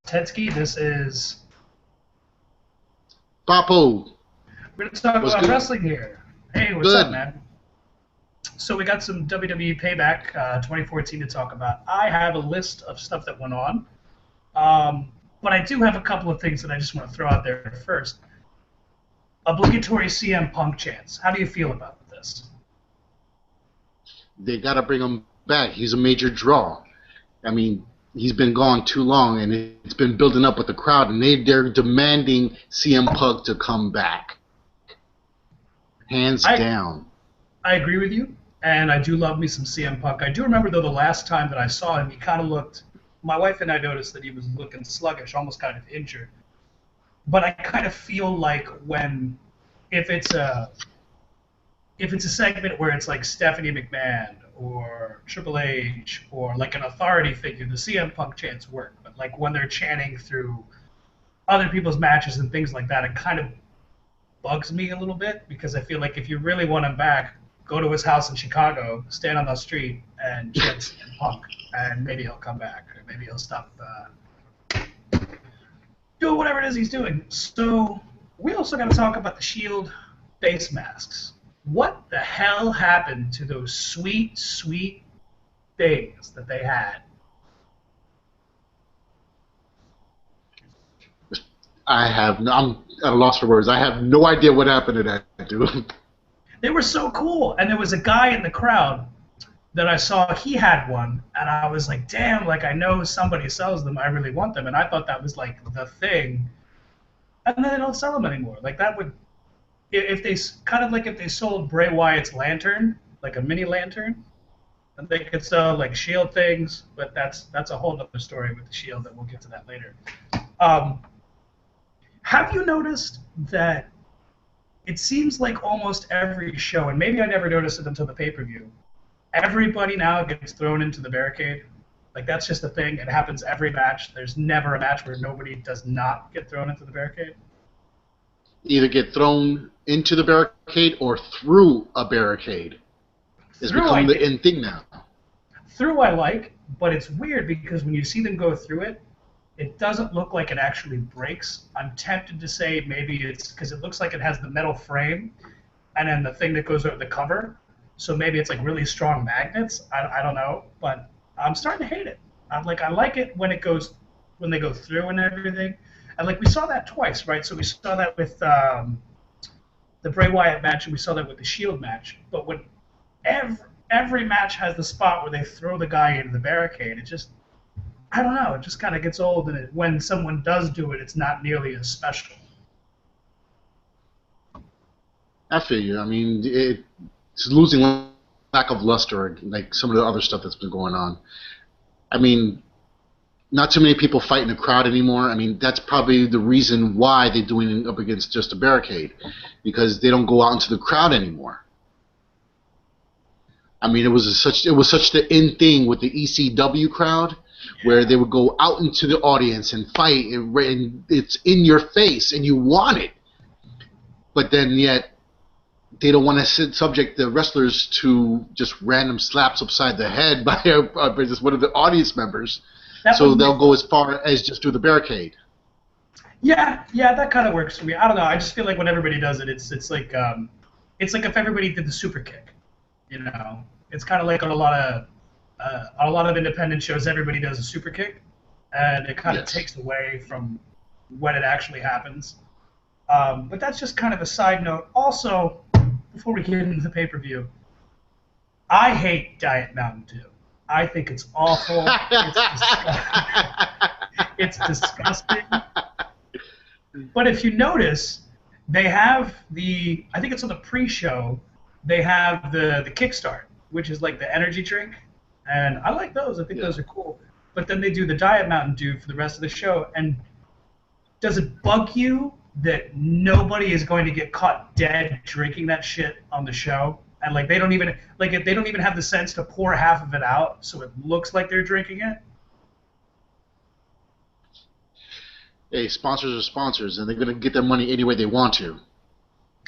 Tetsky. This is Papo, we're going to talk what's about good? wrestling here. Hey, what's up, Good. man? So we got some WWE Payback 2014 to talk about. I have a list of stuff that went on, but I do have a couple of things that I just want to throw out there first. Obligatory CM Punk chants. How do you feel about this? They got to bring him back. He's a major draw. I mean, he's been gone too long, and it's been building up with the crowd, and they're demanding CM Punk to come back. Hands I down. I agree with you, and I do love me some CM Punk. I do remember though the last time that I saw him, he kind of looked. My wife and I noticed that he was looking sluggish, almost kind of injured. But I kind of feel like when if it's a if it's a segment where it's like Stephanie McMahon or Triple H or like an authority figure, the CM Punk chants work. But like when they're chanting through other people's matches and things like that, it kind of bugs me a little bit because I feel like if you really want him back, go to his house in Chicago, stand on the street, and chant CM Punk, and maybe he'll come back, or maybe he'll stop doing whatever it is he's doing. So we also got to talk about the Shield face masks. What the hell happened to those sweet, sweet things that they had? I'm at a loss for words. I have no idea what happened to that dude. They were so cool, and there was a guy in the crowd that I saw. He had one, and I was like, damn, like I know somebody sells them. I really want them, and I thought that was like the thing. And then they don't sell them anymore. Like that would, if they kind of like if they sold Bray Wyatt's lantern, like a mini lantern, and they could sell like Shield things. But that's a whole other story with the Shield that we'll get to that later. Um, have you noticed that it seems like almost every show, and maybe I never noticed it until the pay-per-view, everybody now gets thrown into the barricade. Like that's just a thing. It happens every match. There's never a match where nobody does not get thrown into the barricade. Either get thrown into the barricade or through a barricade. It's Through I become the get, in thing now. through I like, but it's weird because when you see them go through it, it doesn't look like it actually breaks. I'm tempted to say maybe it's because it looks like it has the metal frame and then the thing that goes over the cover. So maybe it's like really strong magnets. I don't know, but I'm starting to hate it. I like it when it goes when they go through and everything. And like we saw that twice, right? So we saw that with the Bray Wyatt match and we saw that with the Shield match. But when every match has the spot where they throw the guy into the barricade, it just I don't know. It just kind of gets old, and when someone does do it, it's not nearly as special. I feel you. I mean, it's losing lack of luster, like some of the other stuff that's been going on. I mean, not too many people fight in the crowd anymore. I mean, that's probably the reason why they're doing it up against just a barricade, because they don't go out into the crowd anymore. I mean, it was such the in thing with the ECW crowd, where they would go out into the audience and fight, and it's in your face, and you want it, but then yet they don't want to subject the wrestlers to just random slaps upside the head by just one of the audience members. That So would make they'll go as far as just do the barricade. yeah, that kind of works for me. I don't know. I just feel like when everybody does it, it's like if everybody did the super kick, you know. It's kind of like on a lot of independent shows, everybody does a super kick, and it kind of Yes. takes away from when it actually happens. But that's just kind of a side note. Also, before we get into the pay-per-view, I hate Diet Mountain Dew. I think it's awful. It's disgusting. But if you notice, they have I think it's on the pre-show, they have the Kickstart, which is like the energy drink. And I like those. I think Yeah. those are cool. But then they do the Diet Mountain Dew for the rest of the show. And does it bug you that nobody is going to get caught dead drinking that shit on the show? And like they don't even have the sense to pour half of it out so it looks like they're drinking it. Hey, sponsors are sponsors, and they're going to get their money any way they want to.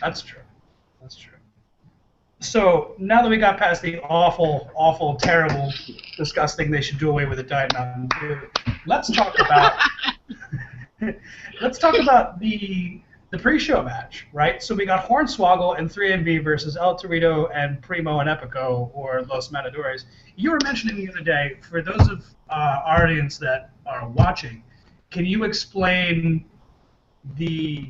That's true. That's true. So now that we got past the awful, awful, terrible, disgusting, they should do away with the Diet Mountain Dew, let's talk about Let's talk about the pre-show match, right? So we got Hornswoggle and 3MB versus El Torito and Primo and Epico, or Los Matadores. You were mentioning the other day, for those of our audience that are watching, can you explain the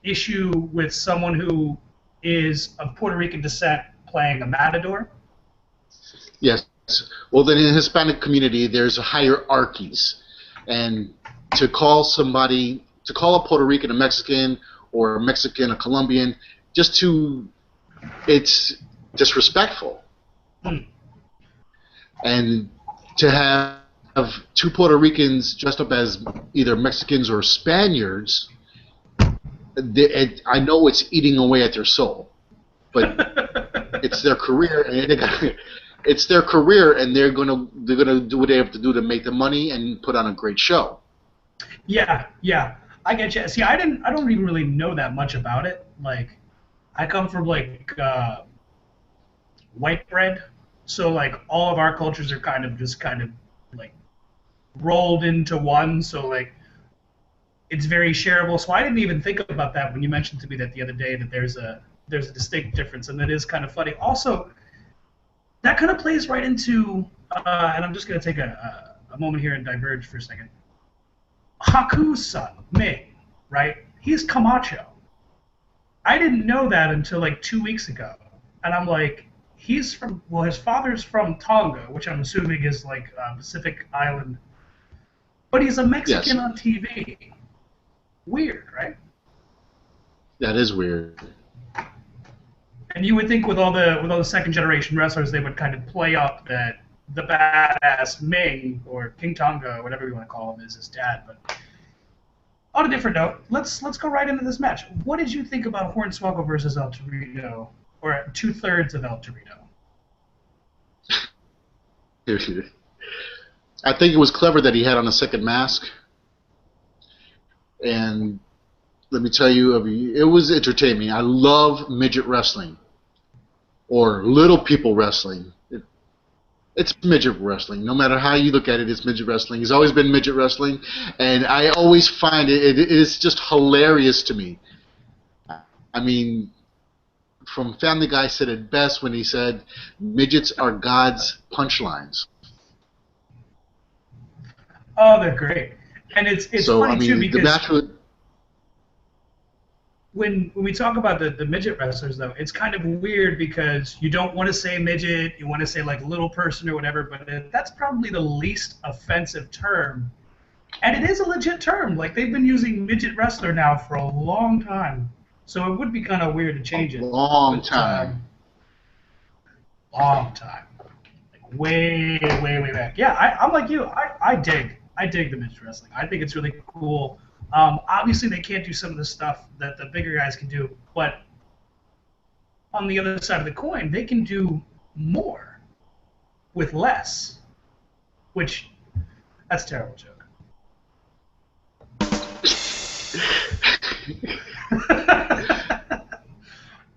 issue with someone who is of Puerto Rican descent playing a matador? Yes. Well, then in the Hispanic community, there's hierarchies, and to call somebody, to call a Puerto Rican a Mexican or a Mexican a Colombian, it's disrespectful. Hmm. And to have two Puerto Ricans dressed up as either Mexicans or Spaniards, I know it's eating away at their soul, but it's their career, and it's their career, and they're gonna do what they have to do to make the money and put on a great show. Yeah, yeah, I get you. See, I don't even really know that much about it. Like, I come from like white bread, so like all of our cultures are kind of like rolled into one. So like it's very shareable. So I didn't even think about that when you mentioned to me that the other day that there's a distinct difference, and that is kind of funny. Also, that kind of plays right into, and I'm just going to take a moment here and diverge for a second. Haku's son, Ming, right? He's Camacho. I didn't know that until like 2 weeks ago, and I'm like, his father's from Tonga, which I'm assuming is like a Pacific island, but he's a Mexican Yes, on TV. Weird, right? that is weird. And you would think with all the second generation wrestlers, they would kind of play up that the badass Ming or King Tonga, whatever you want to call him, is his dad. But on a different note, let's go right into this match. What did you think about Hornswoggle versus El Torito, or 2/3 of El Torito? I think it was clever that he had on a second mask, and let me tell you, it was entertaining. I love midget wrestling, or little people wrestling. It's midget wrestling. No matter how you look at it, it's midget wrestling. It's always been midget wrestling, and I always find it is just hilarious to me. I mean, from Family Guy said it best when he said, "Midgets are God's punchlines." Oh, they're great, and it's So I funny too mean, the because match was when we talk about the midget wrestlers, though, it's kind of weird because you don't want to say midget, you want to say like little person or whatever, but that's probably the least offensive term. And it is a legit term. Like, they've been using midget wrestler now for a long time. So it would be kind of weird to a change it. long But, time. long time. Like, way, way, way back. Yeah, I'm like you. I dig the midget wrestling. I think it's really cool. Obviously, they can't do some of the stuff that the bigger guys can do, but on the other side of the coin, they can do more with less, which, that's a terrible joke.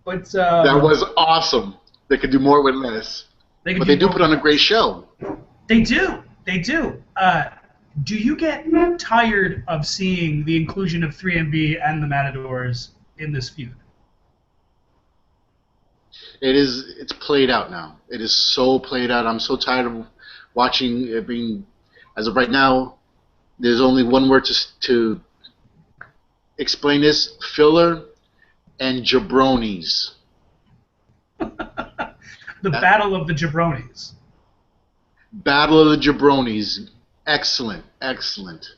But That was awesome. They could do more with less. they can But do they do more put with on a great less. show. They do. They do. Do you get tired of seeing the inclusion of 3MB and the Matadors in this feud? It's played out now. It is so played out. I'm so tired of watching it being, as of right now, there's only one word to explain this: filler and jabronis. The Uh, Battle of the Jabronis. Battle of the jabronis. Excellent, excellent.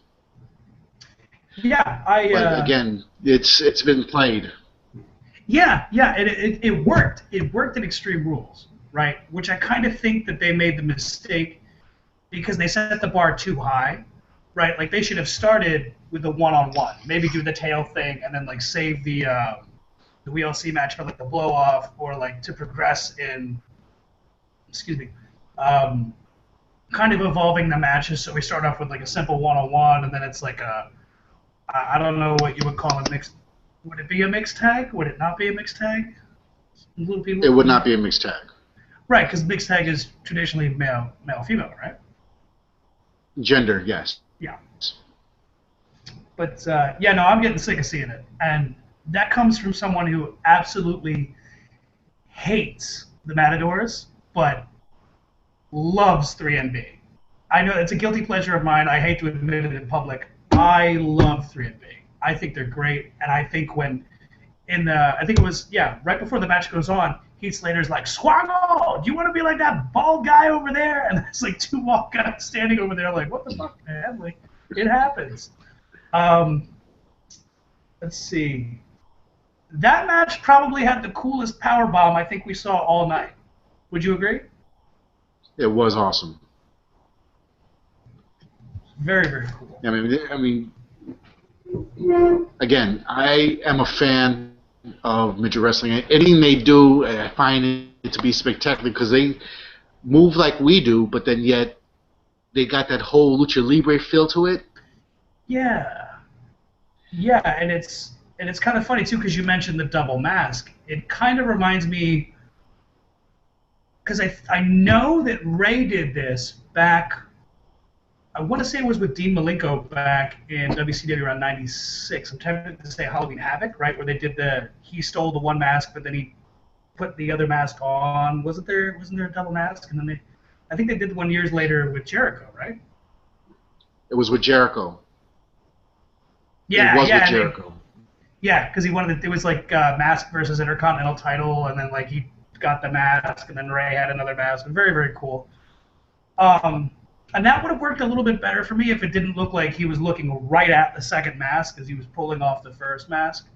Yeah, But again, it's been played. yeah, it worked. It worked in Extreme Rules, right? Which I kind of think that they made the mistake because they set the bar too high, right? Like, they should have started with the one-on-one, maybe do the tail thing, and then like save the WLC match for like the blow off, or like to progress in, excuse me, um, kind of evolving the matches. So we start off with like a simple one-on-one, and then it's like I don't know what you would call a mixed. Would it be a mixed tag? Would it not be a mixed tag? Little people. It would not be a mixed tag. Right, because mixed tag is traditionally male female, right? Gender, yes. Yeah. But yeah, no, I'm getting sick of seeing it, and that comes from someone who absolutely hates the Matadors, but loves 3MB. I know it's a guilty pleasure of mine. I hate to admit it in public. I love 3MB. I think they're great, and I think when I think it was right before the match goes on, Heath Slater's like, Swaggle, do you want to be like that bald guy over there? And there's like two bald guys standing over there, like, what the fuck, man? Like, it happens. Let's see. That match probably had the coolest power bomb I think we saw all night. Would you agree? It was awesome. Very, very cool. I mean, again, I am a fan of midget wrestling. Anything they do, I find it to be spectacular because they move like we do, but then yet they got that whole lucha libre feel to it. Yeah, and it's kind of funny too because you mentioned the double mask. It kind of reminds me because I know that Ray did this back. I want to say it was with Dean Malenko back in WCW around '96. I'm tempted to say Halloween Havoc, right? Where they did he stole the one mask, but then he put the other mask on. Wasn't there a double mask? And then I think they did the one years later with Jericho, right? It was with Jericho. Yeah, it was with Jericho. Because he wanted it was like mask versus Intercontinental title, and then like he got the mask, and then Ray had another mask. Very, very cool. And that would have worked a little bit better for me if it didn't look like he was looking right at the second mask as he was pulling off the first mask.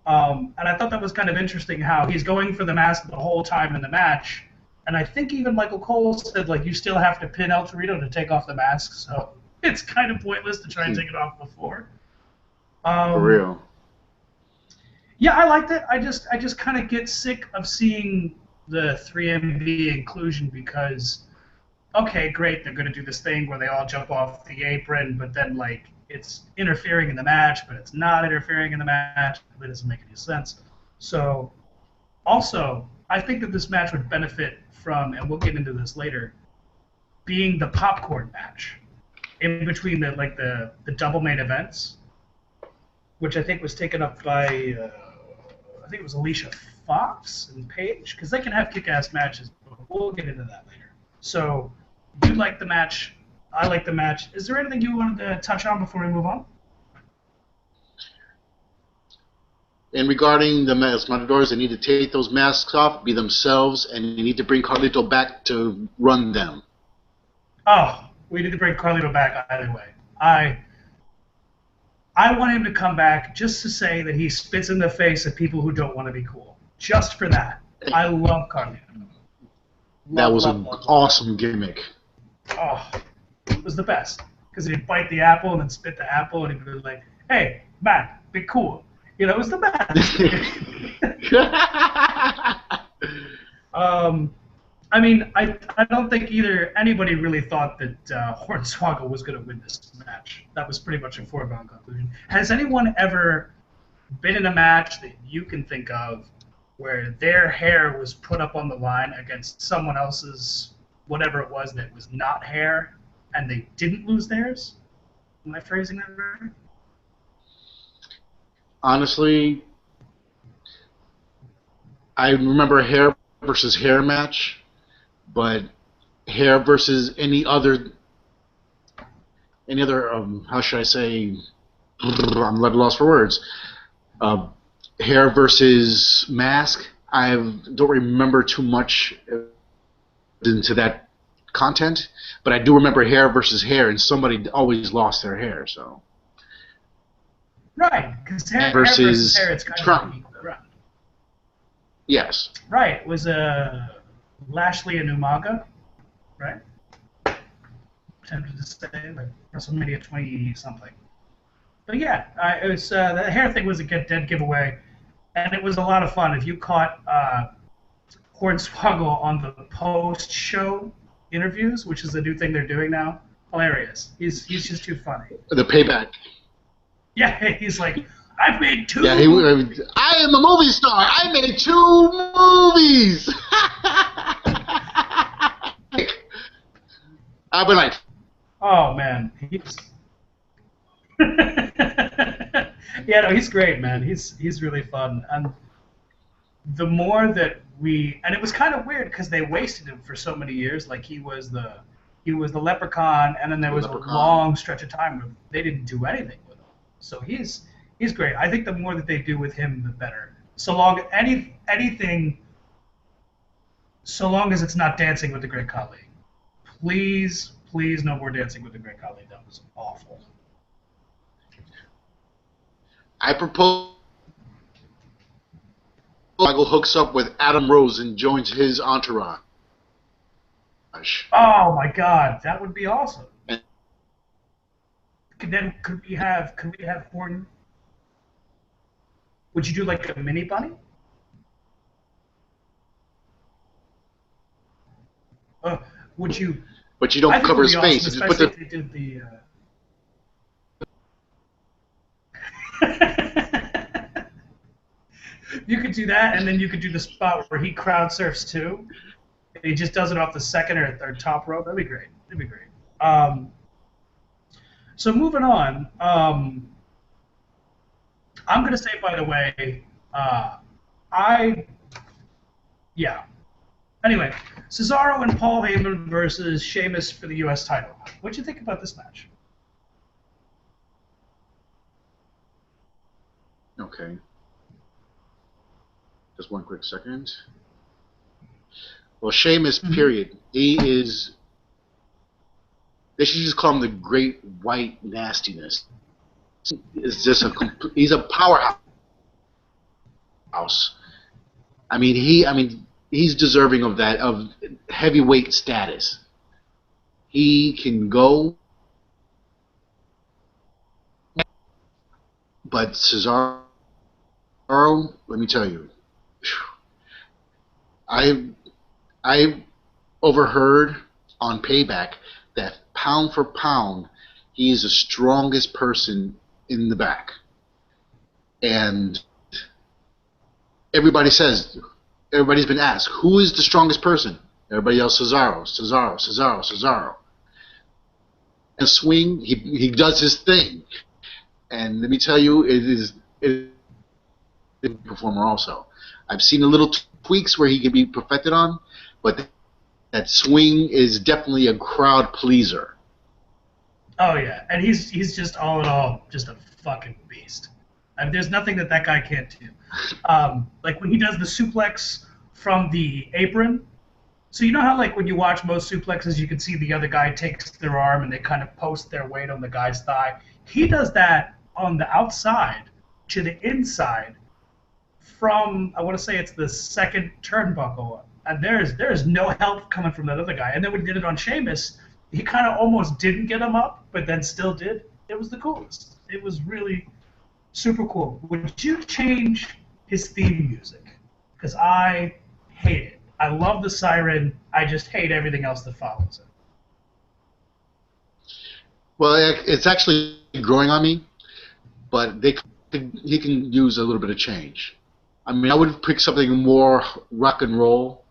And I thought that was kind of interesting how he's going for the mask the whole time in the match. And I think even Michael Cole said, like, you still have to pin El Torito to take off the mask, so it's kind of pointless to try and take it off before. For real. Yeah, I liked it. I just kind of get sick of seeing the 3MB inclusion because, okay, great, they're going to do this thing where they all jump off the apron, but then, like, it's interfering in the match, but it's not interfering in the match. That doesn't make any sense. So, also, I think that this match would benefit from, and we'll get into this later, being the popcorn match in between the double main events, which I think was taken up by, I think it was Alicia Fox and Paige, because they can have kick-ass matches, but we'll get into that later. So, you like the match, I like the match. Is there anything you wanted to touch on before we move on? And regarding the Matadors, they need to take those masks off, be themselves, and you need to bring Carlito back to run them. Oh, we need to bring Carlito back either way. I want him to come back just to say that he spits in the face of people who don't want to be cool. Just for that. I love Carlito. That was an awesome gimmick. Oh, it was the best. Because he'd bite the apple and then spit the apple, and he'd be like, hey, Matt, be cool. You know, it was the best. I mean, I don't think anybody really thought that Hornswoggle was going to win this match. That was pretty much a foregone conclusion. Has anyone ever been in a match that you can think of where their hair was put up on the line against someone else's, whatever it was that was not hair, and they didn't lose theirs? Am I phrasing that right? Honestly, I remember a hair versus hair match, but hair versus any other how should I say, I'm at a loss for words, hair versus mask, I don't remember too much into that content, but I do remember hair versus hair, and somebody always lost their hair, so. Right, because hair versus hair, it's kind of equal ground. Yes. Right, it was Lashley and Umaga, right? Tempted to say, like WrestleMania 20-something. But yeah, it was the hair thing was a dead giveaway, and it was a lot of fun. If you caught Hornswoggle on the post-show interviews, which is the new thing they're doing now, hilarious. He's just too funny. The Payback. Yeah, he's like, I've made 2. Yeah, I am a movie star. I made 2 movies. I've been like, oh man, he's Yeah, no, he's great, man. He's really fun, and the more that and it was kind of weird because they wasted him for so many years. Like he was the leprechaun, and then there The was a Leprechaun. long stretch of time where they didn't do anything with him. So he's great. I think the more that they do with him, the better. So long anything, so long as it's not Dancing with the Great Khali. Please, please, no more Dancing with the Great Khali. That was awful. I propose Michael hooks up with Adam Rose and joins his entourage. Oh my God, that would be awesome. And Then could we have Horton? Would you do like a mini bunny? Uh, would you? but you I don't think it cover would his be face. awesome, You just put especially the if they did the. You could do that, and then you could do the spot where he crowd surfs too. And he just does it off the second or top rope. That'd be great. That'd be great. So moving on, I'm gonna say, by the way, I yeah. Anyway, Cesaro and Paul Heyman versus Sheamus for the U.S. title. What'd you think about this match? okay. Just one quick second. Well, Sheamus, Mm-hmm. period. He is. They should just call him the Great White Nastiness. Is just he's a powerhouse. He's deserving of that of heavyweight status. He can go, but Cesaro, let me tell you, I I overheard on Payback that pound for pound, he is the strongest person in the back, and everybody says, everybody's been asked, who is the strongest person? Everybody yells Cesaro, Cesaro, Cesaro, Cesaro. And swing, he does his thing, and let me tell you, it is a performer also. I've seen a little tweaks where he can be perfected on, but that swing is definitely a crowd pleaser. Oh yeah, and he's just all in all just a fucking beast. I mean, there's nothing that guy can't do. Like when he does the suplex from the apron. So you know how like when you watch most suplexes, you can see the other guy takes their arm and they kind of post their weight on the guy's thigh. He does that on the outside to the inside from, I want to say it's the second turnbuckle, and there's no help coming from that other guy. And then when he did it on Sheamus, he kind of almost didn't get him up, but then still did. It was the coolest. It was really super cool. Would you change his theme music? Because I hate it. I love the siren. I just hate everything else that follows it. Well, it's actually growing on me, but he can use a little bit of change. I mean, I would pick something more rock and roll,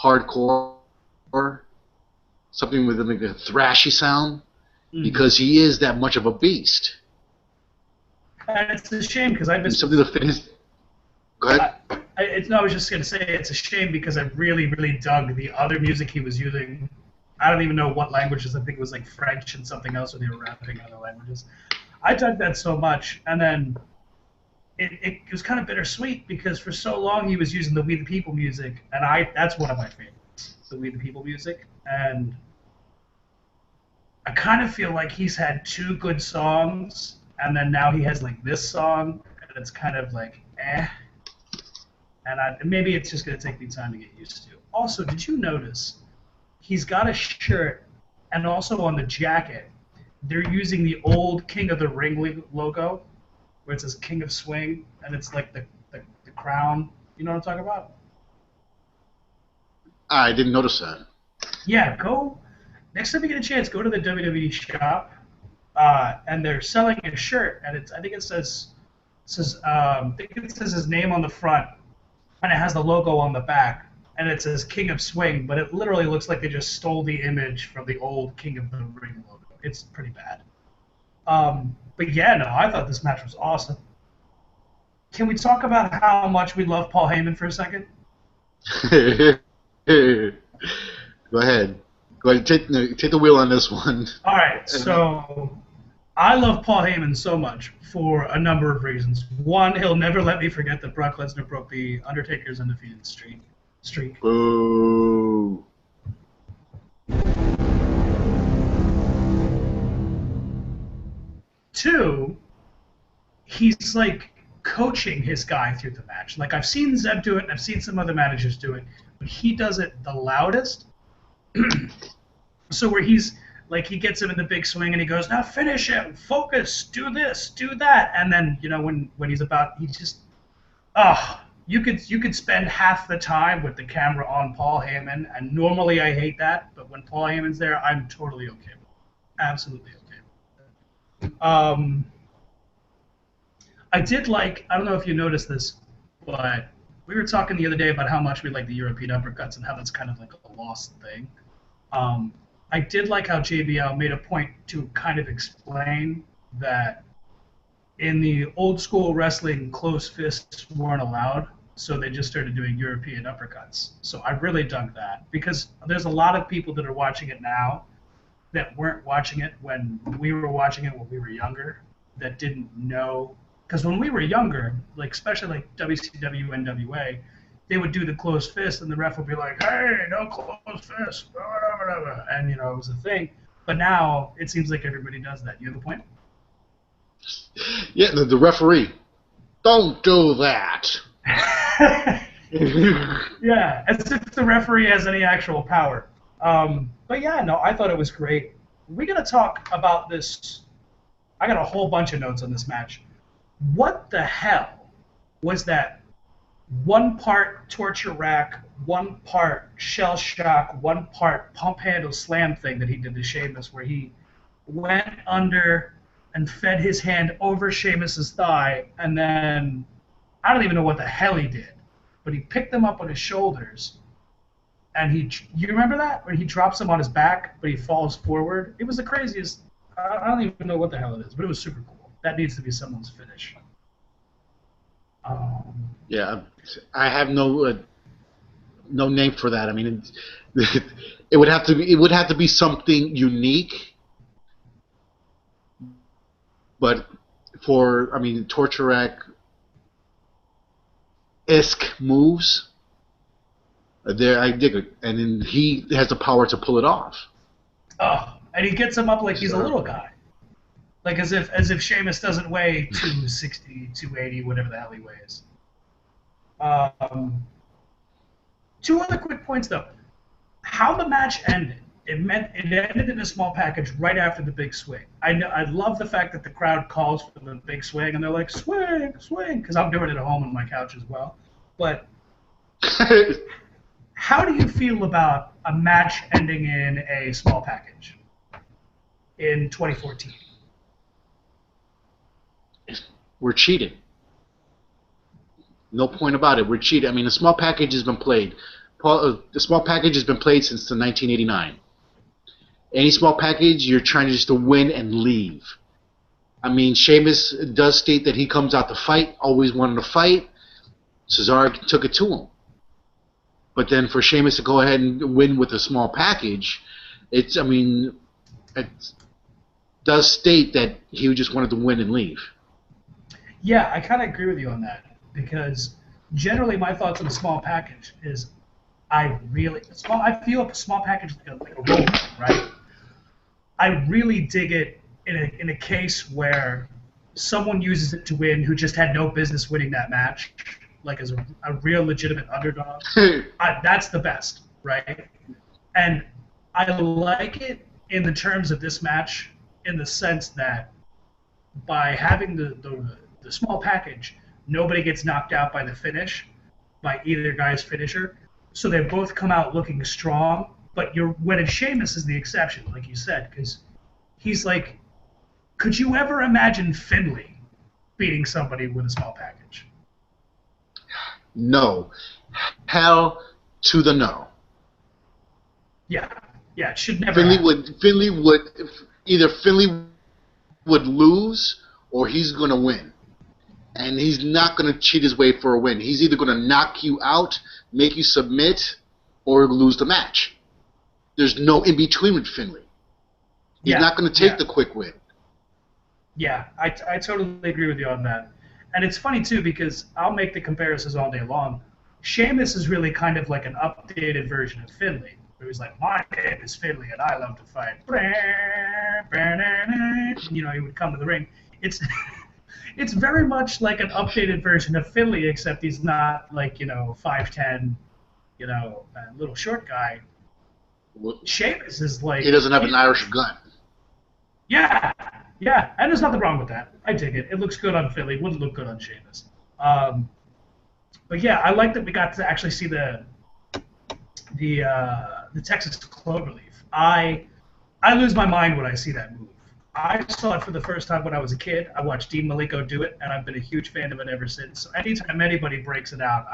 hardcore, something with like a thrashy sound, Mm. because he is that much of a beast. And it's a shame because I And missed. something to fit his. Go ahead. No, I was just gonna say it's a shame because I really, really dug the other music he was using. I don't even know what languages. I think it was like French and something else, or they were rapping in other languages. I dug that so much, and then it was kind of bittersweet because for so long he was using the We the People music, and that's one of my favorites, the We the People music, and I kind of feel like he's had two good songs, and then now he has like this song, and it's kind of like eh. And maybe it's just going to take me time to get used to. Also, did you notice he's got a shirt, and also on the jacket, they're using the old King of the Ring logo, where it says King of Swing, and it's like the crown. You know what I'm talking about? I didn't notice that. Yeah, go next time you get a chance, go to the WWE shop, and they're selling a shirt, and I think I think it says his name on the front, and it has the logo on the back, and it says King of Swing, but it literally looks like they just stole the image from the old King of the Ring logo. It's pretty bad. But yeah, no, I thought this match was awesome. Can we talk about how much we love Paul Heyman for a second? Go ahead. Go ahead. Take the wheel on this one. All right, so I love Paul Heyman so much for a number of reasons. One, he'll never let me forget that Brock Lesnar broke the Undertaker's undefeated streak. Boo. Two, he's like coaching his guy through the match. Like I've seen Zeb do it, and I've seen some other managers do it, but he does it the loudest. So where he's like he gets him in the big swing and he goes, now finish him, focus, do this, do that, and then when he's about, he just you could spend half the time with the camera on Paul Heyman, and normally I hate that, but when Paul Heyman's there, I'm totally okay with it. Absolutely okay with it. I did like, I don't know if you noticed this, but we were talking the other day about how much we like the European uppercuts and how that's kind of like a lost thing. I did like how JBL made a point to kind of explain that in the old school wrestling, close fists weren't allowed, so they just started doing European uppercuts. So I really dug that because there's a lot of people that are watching it now that weren't watching it when we were watching it when we were younger, that didn't know. Because when we were younger, like especially like WCW, NWA, they would do the closed fist, and the ref would be like, "Hey, no closed fist," and it was a thing. But now it seems like everybody does that. You have a point? Yeah, the referee. Don't do that. Yeah, as if the referee has any actual power. But yeah, no, I thought it was great. We're gonna talk about this. I got a whole bunch of notes on this match. What the hell was that? One part torture rack, one part shell shock, one part pump handle slam thing that he did to Sheamus, where he went under and fed his hand over Sheamus's thigh, and then I don't even know what the hell he did, but he picked him up on his shoulders, and you remember that? When he drops him on his back, but he falls forward? It was the craziest. I don't even know what the hell it is, but it was super cool. That needs to be someone's finish. Yeah, I have no name for that. I mean, it would have to be something unique. But torture rack-esque moves, there I dig it, and then he has the power to pull it off. Oh, and he gets him up like he's a little guy, like as if Sheamus doesn't weigh 260, 280, whatever the hell he weighs. Two other quick points though. How the match ended. It ended in a small package right after the big swing. I love the fact that the crowd calls for the big swing and they're like, swing, swing, because I'm doing it at home on my couch as well. But how do you feel about a match ending in a small package in 2014? We're cheating. No point about it. We're cheating. I mean, the small package has been played. The small package has been played since the 1989. Any small package, you're trying just to win and leave. I mean, Sheamus does state that he comes out to fight, always wanted to fight. Cesaro took it to him. But then for Sheamus to go ahead and win with a small package, it does state that he just wanted to win and leave. Yeah, I kind of agree with you on that, because generally my thoughts on a small package is I feel a small package like a role, right? I really dig it in a case where someone uses it to win who just had no business winning that match, like as a real legitimate underdog. That's the best, right? And I like it in the terms of this match in the sense that by having the small package, nobody gets knocked out by the finish, by either guy's finisher. So they both come out looking strong, but when Sheamus is the exception, like you said, because he's like, could you ever imagine Finlay beating somebody with a small package? No. Hell to the no. Yeah, it should never Finlay happen. would lose or he's going to win. And he's not going to cheat his way for a win. He's either going to knock you out, make you submit, or lose the match. There's no in between with Finlay. He's not going to take the quick win. Yeah, I totally agree with you on that. And it's funny, too, because I'll make the comparisons all day long. Sheamus is really kind of like an updated version of Finlay. Where he's like, my name is Finlay, and I love to fight. You know, he would come to the ring. It's very much like an updated version of Finlay, except he's not like, 5'10", little short guy. Sheamus is like... He doesn't have an Irish gun. Yeah, and there's nothing wrong with that. I dig it. It looks good on Finlay. Wouldn't look good on Sheamus. But yeah, I like that we got to actually see the Texas Cloverleaf. I lose my mind when I see that move. I saw it for the first time when I was a kid. I watched Dean Malenko do it, and I've been a huge fan of it ever since. So anytime anybody breaks it out,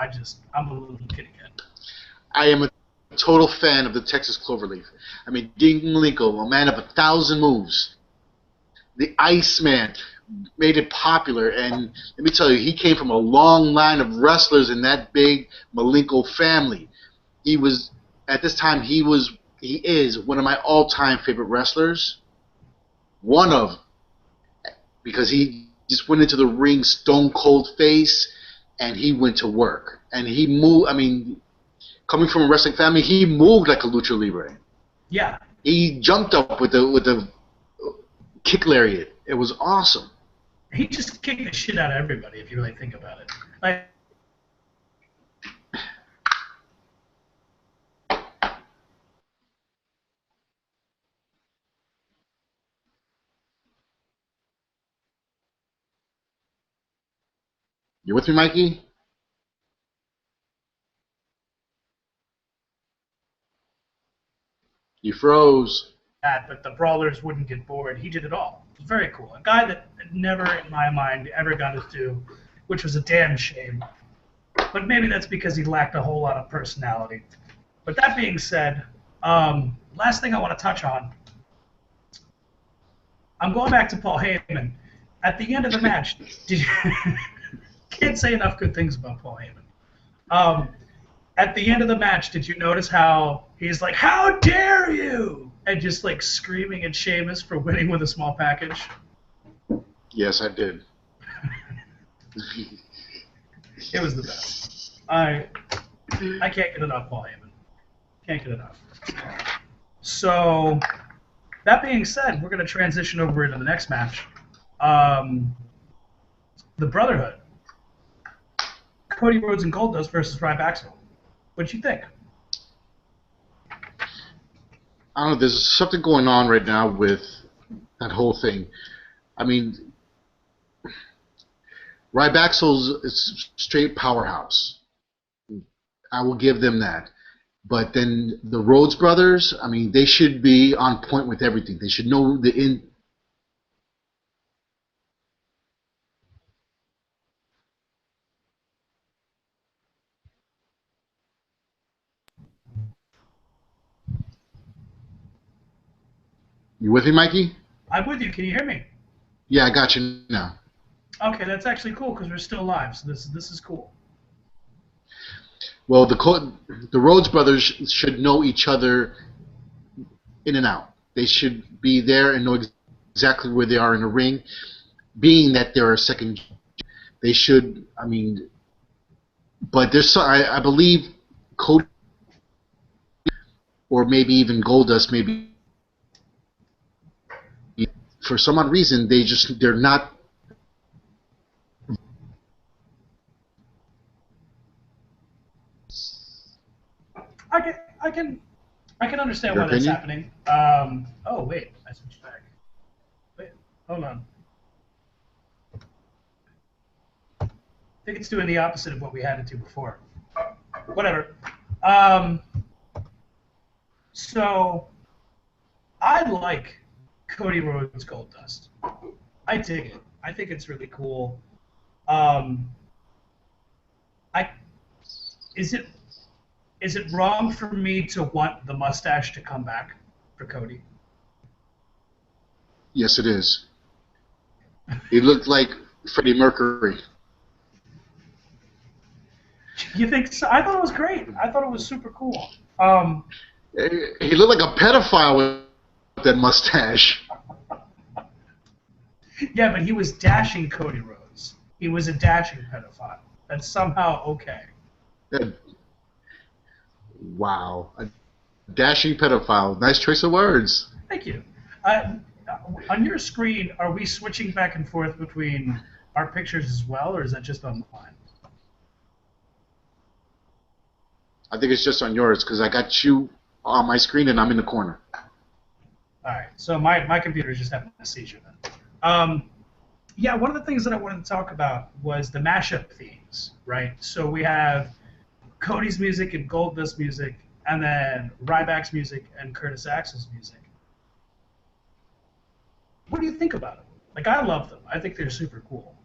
I'm a little kid again. I am a total fan of the Texas Cloverleaf. I mean, Dean Malenko, a man of 1,000 moves. The Iceman made it popular, and let me tell you, he came from a long line of wrestlers in that big Malenko family. He was, at this time, he is one of my all-time favorite wrestlers. One of, because he just went into the ring stone cold face, and he went to work. And he moved, I mean, coming from a wrestling family, he moved like a lucha libre. Yeah. He jumped up with the kick lariat. It was awesome. He just kicked the shit out of everybody, if you really think about it. Like, You with me, Mikey? You froze. that, but the brawlers wouldn't get bored. He did it all. It was very cool. A guy that never, in my mind, ever got his due, which was a damn shame. But maybe that's because he lacked a whole lot of personality. But that being said, last thing I want to touch on, I'm going back to Paul Heyman. At the end of the match, can't say enough good things about Paul Heyman. At the end of the match, did you notice how he's like, "How dare you!" and just like screaming at Sheamus for winning with a small package? Yes, I did. It was the best. I can't get enough Paul Heyman. Can't get enough. So, that being said, we're going to transition over into the next match. The Brotherhood. Cody Rhodes and Goldust versus Ryback. What'd you think? I don't know, there's something going on right now with that whole thing. I mean, Ryback's is straight powerhouse. I will give them that. But then the Rhodes brothers, I mean, they should be on point with everything. They should know the in. You with me, Mikey? I'm with you. Can you hear me? Yeah, I got you now. Okay, that's actually cool because we're still live, so this is cool. Well, the Rhodes brothers should know each other in and out. They should be there and know exactly where they are in the ring, being that they're a second. They should, I mean, but I believe Cody or maybe even Goldust, maybe for some odd reason they're not. I can understand Your why that's opinion? happening. Oh wait, I switched back. Wait, hold on. I think it's doing the opposite of what we had it to before. Whatever. So I like Cody Rhodes Goldust. I dig it. I think it's really cool. Is it wrong for me to want the mustache to come back for Cody? Yes, it is. He looked like Freddie Mercury. You think so? I thought it was great. I thought it was super cool. Um, He looked like a pedophile with that mustache. yeah, but he was dashing Cody Rhodes. He was a dashing pedophile. That's somehow okay. Wow. A dashing pedophile. Nice choice of words. Thank you. Uh, on your screen, are we switching back and forth between our pictures as well, or is that just on mine? I think it's just on yours because I got you on my screen and I'm in the corner. All right, so my computer is just having a seizure then. Yeah, one of the things that I wanted to talk about was the mashup themes, right? So we have Cody's music and Goldust's music, and then Ryback's music and Curtis Axel's music. What do you think about them? Like, I love them. I think they're super cool.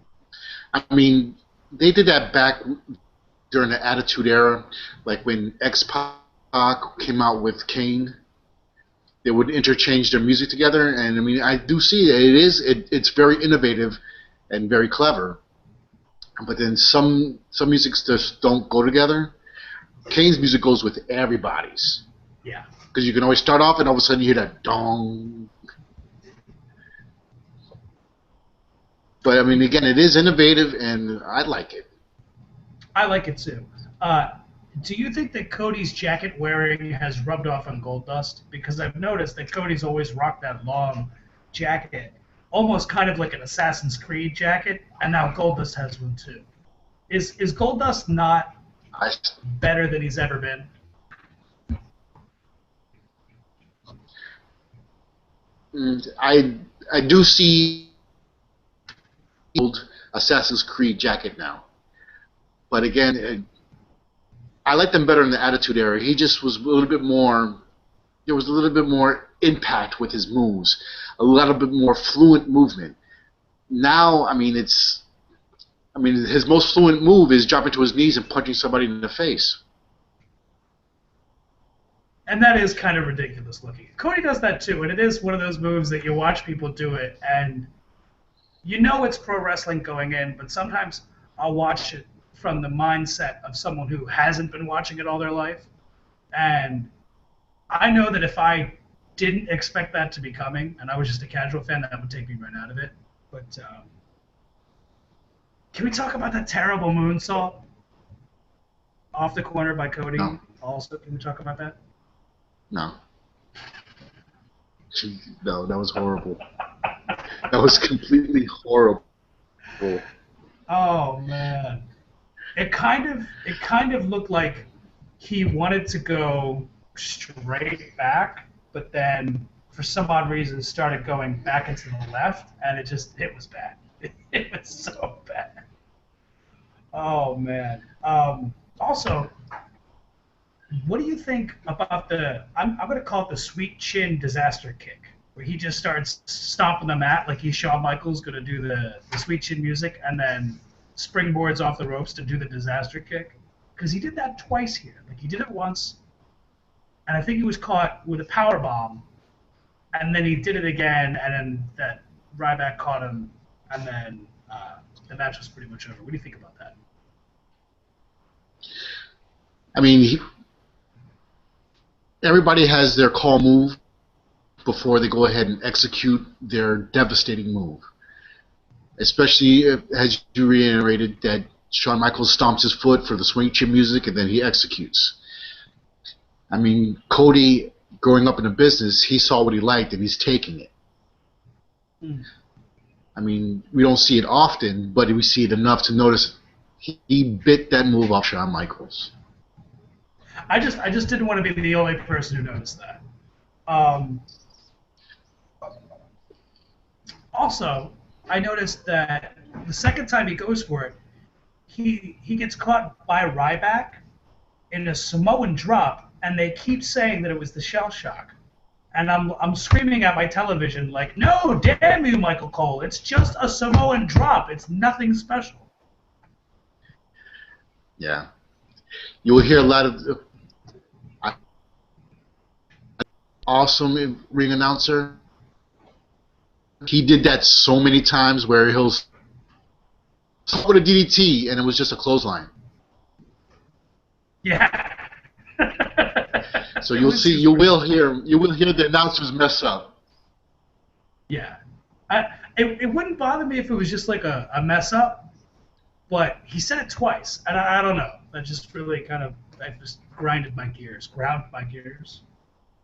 I mean, they did that back during the Attitude Era, like when X-Pac came out with Kane. They would interchange their music together, and I mean, I do see it's very innovative and very clever. But then some musics just don't go together. Kane's music goes with everybody's Yeah. because you can always start off and all of a sudden you hear that dong. But I mean, again, it is innovative, and I like it. I like it too. Do you think that Cody's jacket wearing has rubbed off on Goldust? Because I've noticed that Cody's always rocked that long jacket, almost kind of like an Assassin's Creed jacket, and now Goldust has one too. Is Goldust not I, better than he's ever been? I do see old Assassin's Creed jacket now, but again, I like them better in the Attitude Era. He just was a little bit more. There was a little bit more impact with his moves, a little bit more fluent movement. Now, I mean, his most fluent move is dropping to his knees and punching somebody in the face. And that is kind of ridiculous looking. Cody does that too, and it is one of those moves that you watch people do it, and you know it's pro wrestling going in, but sometimes I'll watch it from the mindset of someone who hasn't been watching it all their life. And I know that if I didn't expect that to be coming, and I was just a casual fan, that would take me right out of it. But can we talk about that terrible moonsault off the corner by Cody? No, Also, can we talk about that? no, no, that was horrible. That was completely horrible. Oh man, it kind of looked like he wanted to go straight back, but then for some odd reason started going back into the left, and it was bad. It was so bad. Oh man. Also, what do you think about I'm going to call it the sweet chin disaster kick, where he just starts stomping the mat like he's Shawn Michaels going to do the sweet chin music and then springboards off the ropes to do the disaster kick? Because he did that twice here. Like, he did it once, and I think he was caught with a power bomb, and then he did it again, and then that Ryback caught him, and then the match was pretty much over. What do you think about that? I mean, everybody has their call move before they go ahead and execute their devastating move. Especially as you reiterated that Shawn Michaels stomps his foot for the swing chin music and then he executes. I mean, Cody, growing up in the business, he saw what he liked and he's taking it. Mm. I mean, we don't see it often, but we see it enough to notice he bit that move off Shawn Michaels. I just didn't want to be the only person who noticed that. Also, I noticed that the second time he goes for it, he gets caught by Ryback in a Samoan drop, and they keep saying that it was the shell shock. And I'm screaming at my television like, no, damn you, Michael Cole. It's just a Samoan drop. It's nothing special. Yeah. You will hear a lot of awesome ring announcer he did that so many times where he'll start with a DDT and it was just a clothesline. Yeah. So you will hear the announcers mess up. Yeah. It wouldn't bother me if it was just like a mess up, but he said it twice, and I don't know. That just really that just ground my gears.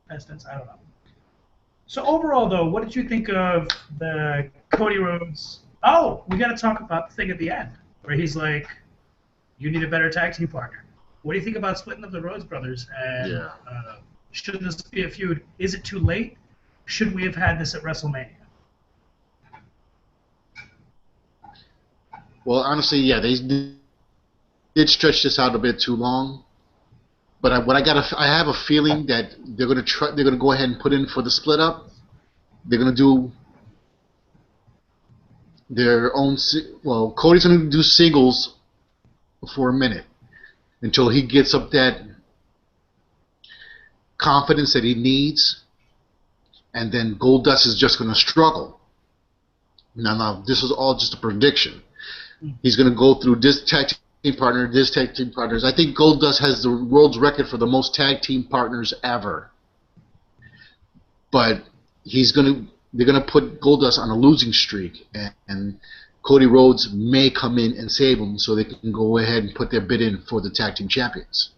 Past tense, I don't know. So overall, though, what did you think of the Cody Rhodes? Oh, we got to talk about the thing at the end where he's like, "You need a better tag team partner." What do you think about splitting up the Rhodes brothers? And should this be a feud? Is it too late? Should we have had this at WrestleMania? Well, honestly, yeah, they did stretch this out a bit too long. But I have a feeling that they're gonna go ahead and put in for the split up. They're gonna do their own. Well, Cody's gonna do singles for a minute until he gets up that confidence that he needs, and then Goldust is just gonna struggle. Now, this is all just a prediction. He's gonna go through this tag team partners. I think Goldust has the world's record for the most tag team partners ever. But they're gonna put Goldust on a losing streak, and Cody Rhodes may come in and save him, so they can go ahead and put their bid in for the tag team champions.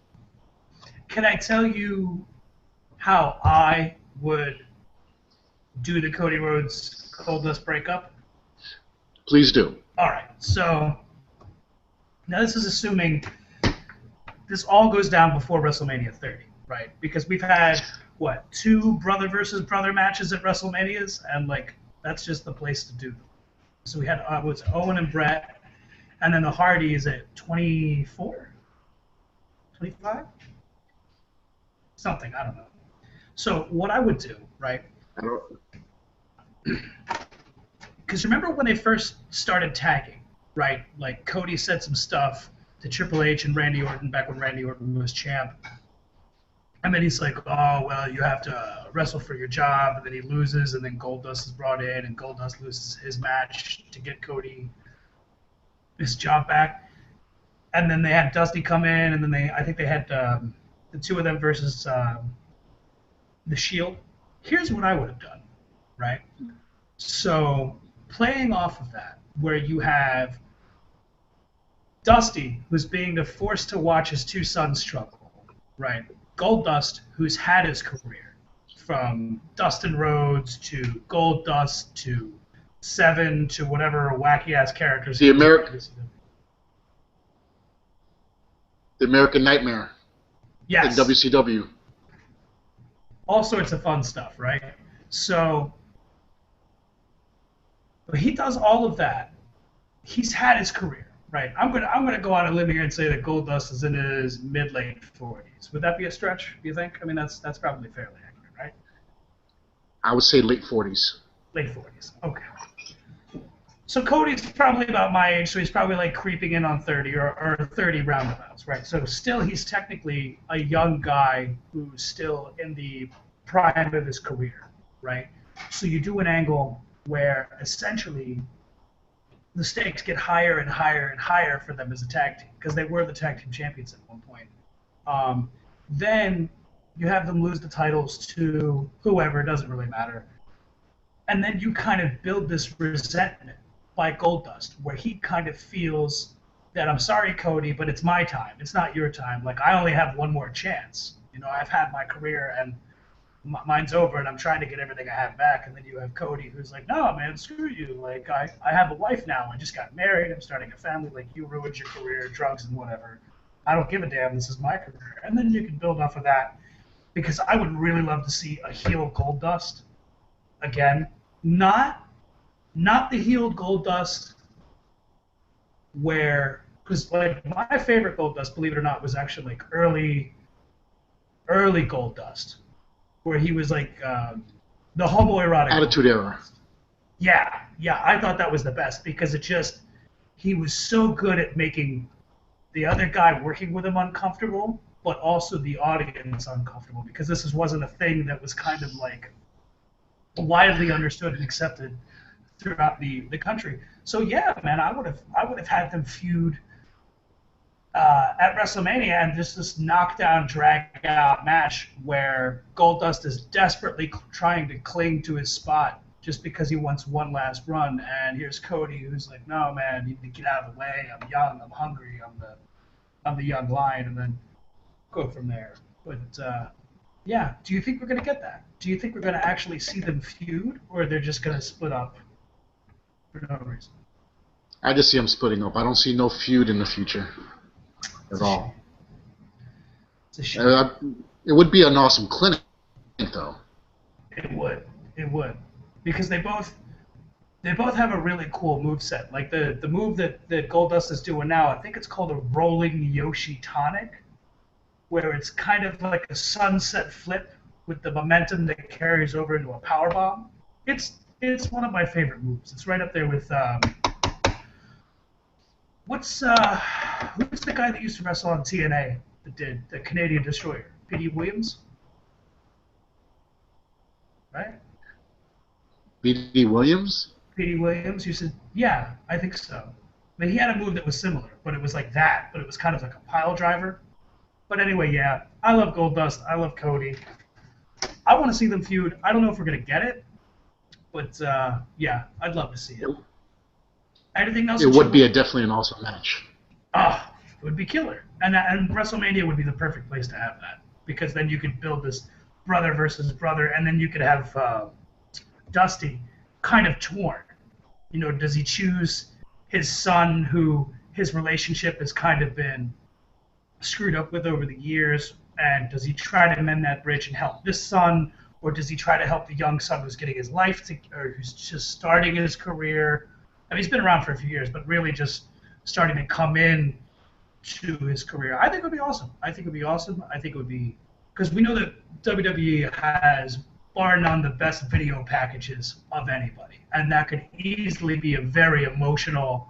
Can I tell you how I would do the Cody Rhodes Goldust breakup? Please do. All right, so now this is assuming this all goes down before WrestleMania 30, right? Because we've had, 2 brother versus brother matches at WrestleManias, and, that's just the place to do them. So we had Owen and Brett, and then the Hardys at 24? 25? Something, I don't know. So what I would do, right? Because remember when they first started tagging, right? Like Cody said some stuff to Triple H and Randy Orton back when Randy Orton was champ. And then he's like, oh, well, you have to wrestle for your job. And then he loses, and then Goldust is brought in, and Goldust loses his match to get Cody his job back. And then they had Dusty come in, and then I think they had the 2 of them versus the Shield. Here's what I would have done, right? So playing off of that, where you have Dusty, who's being forced to watch his 2 sons struggle, right? Goldust, who's had his career from Dustin Rhodes to Goldust to Seven to whatever wacky ass characters. The American Nightmare. Yes. In WCW. All sorts of fun stuff, right? So he does all of that. He's had his career, right? I'm gonna go out on a limb here and say that Goldust is in his mid-late 40s. Would that be a stretch? Do you think? I mean, that's probably fairly accurate, right? I would say late 40s. Late 40s. Okay. So Cody's probably about my age, so he's probably creeping in on 30 or 30 roundabouts, right? So still, he's technically a young guy who's still in the prime of his career, right? So you do an angle where essentially the stakes get higher and higher and higher for them as a tag team because they were the tag team champions at one point. Then you have them lose the titles to whoever, it doesn't really matter. And then you kind of build this resentment by Goldust where he kind of feels that, I'm sorry, Cody, but it's my time. It's not your time. I only have one more chance. I've had my career and mine's over, and I'm trying to get everything I have back. And then you have Cody, who's like, no, man, screw you. I have a wife now. I just got married. I'm starting a family. You ruined your career, drugs and whatever. I don't give a damn. This is my career. And then you can build off of that, because I would really love to see a heel Goldust again. Not the healed Goldust where, because my favorite Goldust, believe it or not, was actually early Goldust, where he was the homoerotic Attitude Era. Yeah, I thought that was the best because he was so good at making the other guy working with him uncomfortable, but also the audience uncomfortable, because wasn't a thing that was kind of widely understood and accepted throughout the country. So yeah, man, I would have had them feud at WrestleMania and just this knockdown, drag out match where Goldust is desperately trying to cling to his spot just because he wants one last run, and here's Cody who's like, no man, you need to get out of the way. I'm young, I'm hungry, I'm the young lion, and then go from there. But yeah, do you think we're gonna get that? Do you think we're gonna actually see them feud, or they're just gonna split up for no reason? I just see them splitting up. I don't see no feud in the future It's at a shame. all. It's a shame. It would be an awesome clinic, though. It would. It would. Because they both have a really cool move set. Like the move that Goldust is doing now, I think it's called a rolling Yoshi tonic, where it's kind of like a sunset flip with the momentum that carries over into a power bomb. It's one of my favorite moves. It's right up there with who's the guy that used to wrestle on TNA that did the Canadian Destroyer? P.D. Williams, right? B.D. Williams? P.D. Williams. You said, yeah, I think so. I mean, he had a move that was similar, but it was like that, but it was kind of like a pile driver. But anyway, yeah, I love Goldust. I love Cody. I want to see them feud. I don't know if we're gonna get it, but yeah, I'd love to see it. Anything else? It would be definitely an awesome match. Ah, it would be killer, and WrestleMania would be the perfect place to have that because then you could build this brother versus brother, and then you could have Dusty kind of torn. You know, does he choose his son, who his relationship has kind of been screwed up with over the years, and does he try to mend that bridge and help this son, or does he try to help the young son who's getting his life or who's just starting his career? I mean, he's been around for a few years, but really just starting to come in to his career. I think it would be awesome. I think it would be awesome. I think it would be because we know that WWE has, bar none, the best video packages of anybody, and that could easily be a very emotional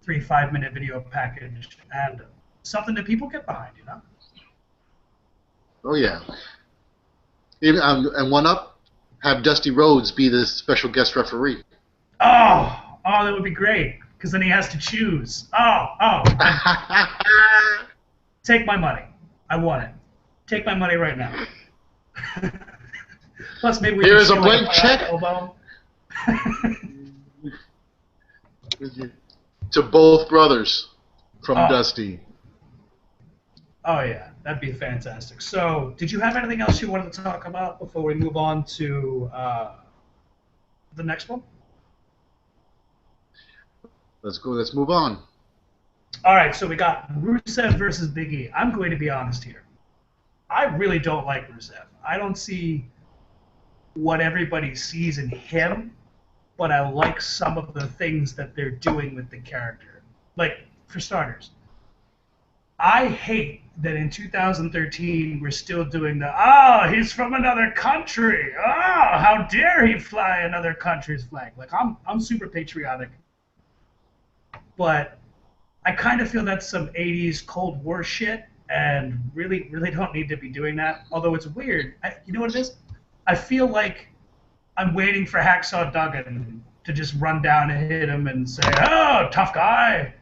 3-5 minute video package and something that people get behind, you know? Oh, yeah. And one up, have Dusty Rhodes be the special guest referee. Oh, that would be great, because then he has to choose. Take my money. I want it. Take my money right now. Plus, maybe we Here's can a steal, blank check elbow. to both brothers from Oh. Dusty. Oh, yeah. That'd be fantastic. So, did you have anything else you wanted to talk about before we move on to the next one? Let's go. Let's move on. All right, so we got Rusev versus Big E. I'm going to be honest here. I really don't like Rusev. I don't see what everybody sees in him, but I like some of the things that they're doing with the character. Like, for starters, I hate that in 2013 we're still doing he's from another country. How dare he fly another country's flag. Like, I'm super patriotic, but I kind of feel that's some 80s Cold War shit, and really, really don't need to be doing that. Although it's weird. You know what it is? I feel like I'm waiting for Hacksaw Duggan to just run down and hit him and say, oh, tough guy.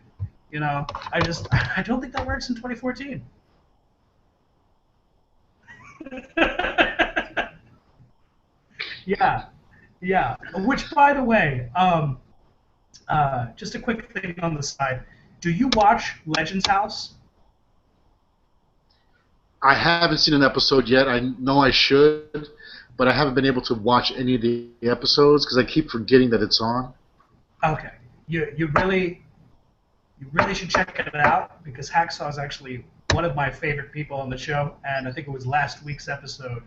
You know, I don't think that works in 2014. Yeah, yeah. Which, by the way, just a quick thing on the side. Do you watch Legends House? I haven't seen an episode yet. I know I should, but I haven't been able to watch any of the episodes because I keep forgetting that it's on. Okay. You really should check it out because Hacksaw is actually one of my favorite people on the show, and I think it was last week's episode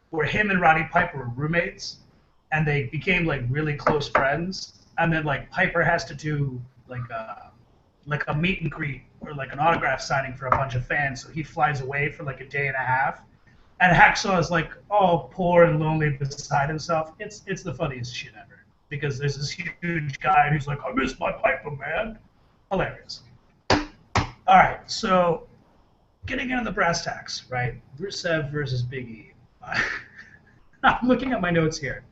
where him and Roddy Piper were roommates, and they became like really close friends, and then like Piper has to do like a meet and greet or like an autograph signing for a bunch of fans, so he flies away for like a day and a half, and Hacksaw is like all poor and lonely beside himself. It's the funniest shit ever because there's this huge guy who's like, I miss my Piper, man. Hilarious. All right, so getting into the brass tacks, right? Rusev versus Big E. I'm looking at my notes here.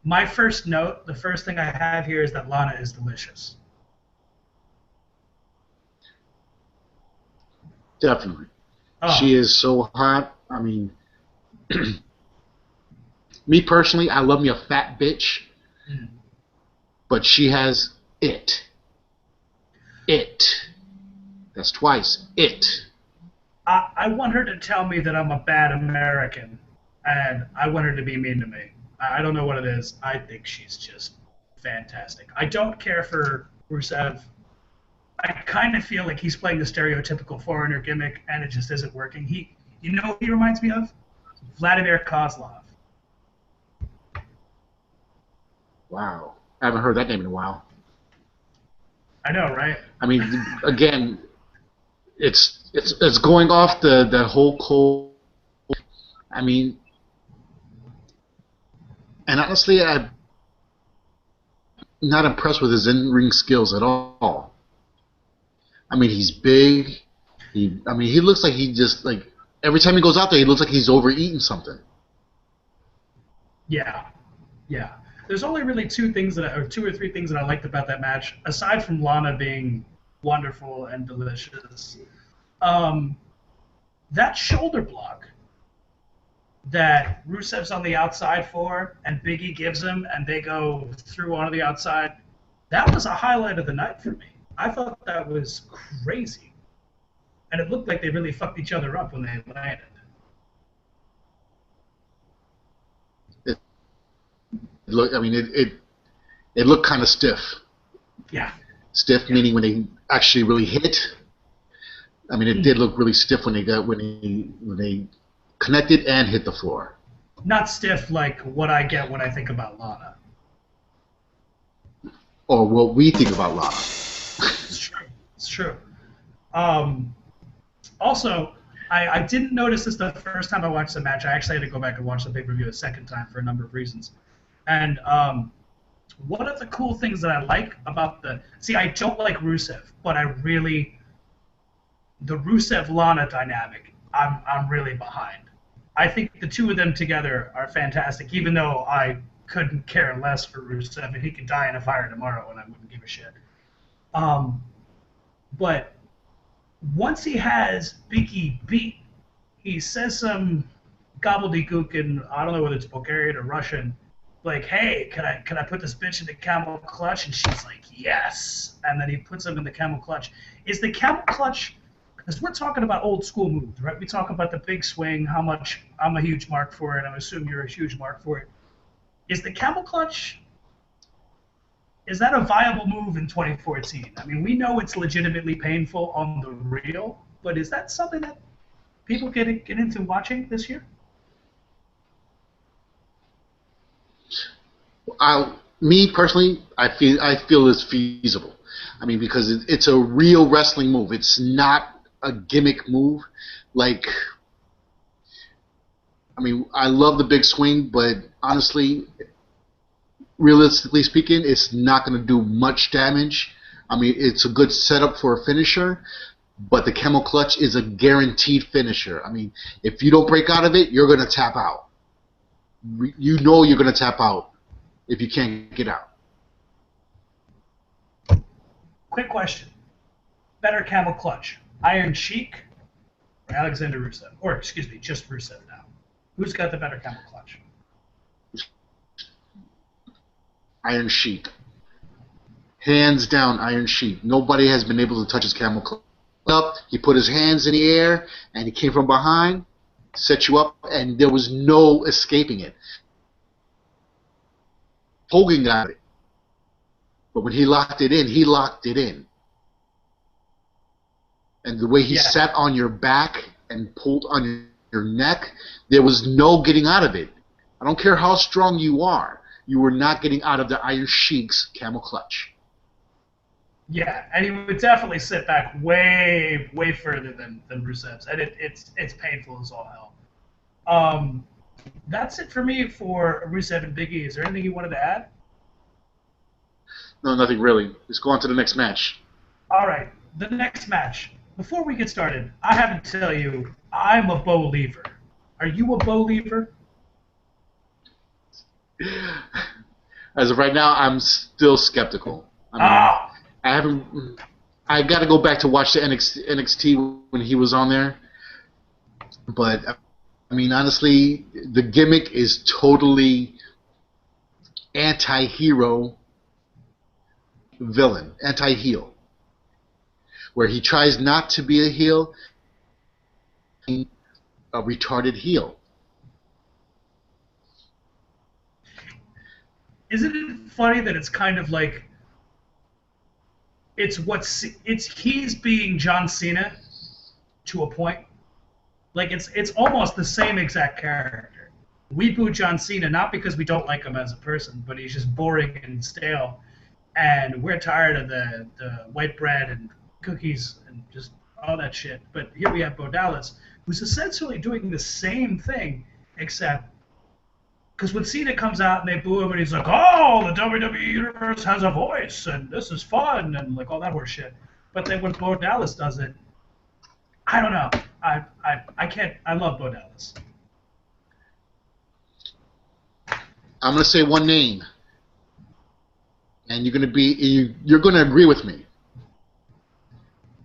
My first note, the first thing I have here is that Lana is delicious. Definitely. She Oh, is so hot. I mean, me personally, I love me a fat bitch, mm. but she has it. It. That's twice. It. I want her to tell me that I'm a bad American, and I want her to be mean to me. I don't know what it is. I think she's just fantastic. I don't care for Rusev. I kind of feel like he's playing the stereotypical foreigner gimmick, and it just isn't working. You know, what he reminds me of Vladimir Kozlov. Wow. I haven't heard that name in a while. I know, right? I mean, again, it's going off the whole cold. I mean, and honestly, I'm not impressed with his in-ring skills at all. I mean, he's big. I mean, he looks like he just like every time he goes out there, he looks like he's overeating something. Yeah, yeah. There's only really or two or three things that I liked about that match, aside from Lana being wonderful and delicious. Um, that shoulder block that Rusev's on the outside for, and Biggie gives him, and they go through onto the outside. That was a highlight of the night for me. I thought that was crazy, and it looked like they really fucked each other up when they landed. It, I mean, it looked kind of stiff. Yeah, Stiff yeah. meaning when they actually really hit. I mean, it did look really stiff when they connected and hit the floor. Not stiff like what I get when I think about Lana. Or what we think about Lana. It's true. It's true. Um, Also, I didn't notice this the first time I watched the match. I actually had to go back and watch the pay-per-view a second time for a number of reasons. And one of the cool things that I like about see, I don't like Rusev, but the Rusev-Lana dynamic, I'm really behind. I think the two of them together are fantastic, even though I couldn't care less for Rusev, and he could die in a fire tomorrow, and I wouldn't give a shit. Um, but once he has Biggie beat, he says some gobbledygook in, I don't know whether it's Bulgarian or Russian, like, "Hey, can I put this bitch in the camel clutch?" And she's like, "Yes." And then he puts him in the camel clutch. Is the camel clutch? Because we're talking about old school moves, right? We talk about the big swing, how much I'm a huge mark for it. I'm assuming you're a huge mark for it. Is the camel clutch? Is that a viable move in 2014? I mean, we know it's legitimately painful on the real, but is that something that people get into watching this year? Me personally, I feel it's feasible. I mean, because it's a real wrestling move. It's not a gimmick move. Like, I mean, I love the big swing, but honestly, realistically speaking, it's not going to do much damage. I mean, it's a good setup for a finisher, but the camel clutch is a guaranteed finisher. I mean, if you don't break out of it, you're going to tap out. You know you're going to tap out if you can't get out. Quick question. Better camel clutch, Iron Sheik or Alexander Rusev? Or, excuse me, just Rusev now. Who's got the better camel clutch? Iron Sheik. Hands down, Iron Sheik. Nobody has been able to touch his camel clutch. Up, he put his hands in the air, and he came from behind, set you up, and there was no escaping it. Hogan got it. But when he locked it in, he locked it in. And the way he Yeah, sat on your back and pulled on your neck, there was no getting out of it. I don't care how strong you are. You were not getting out of the Iron Sheik's camel clutch. yeah, and he would definitely sit back way, way further than Rusev's, and it's painful as all hell. That's it for me for Rusev and Big E. Is there anything you wanted to add? No, nothing really. Let's go on to the next match. All right, the next match. Before we get started, I have to tell you, I'm a Bo Lever. Are you a Bo Lever? As of right now, I'm still skeptical. I mean, Ah, I haven't. I got to go back to watch the NXT when he was on there. But I mean, honestly, the gimmick is totally anti-hero villain, anti-heel, where he tries not to be a heel, a retarded heel. isn't it funny that it's kind of like it's he's being John Cena to a point. Like it's almost the same exact character. We boo John Cena not because we don't like him as a person, but he's just boring and stale, and we're tired of the white bread and cookies and just all that shit. But here we have Bo Dallas, who's essentially doing the same thing, except because when Cena comes out and they boo him and he's like, "Oh, the WWE universe has a voice and this is fun," and like all that horse shit. But then when Bo Dallas does it, I don't know. I can't. I love Bo Dallas. I'm gonna say one name, and you're gonna agree with me.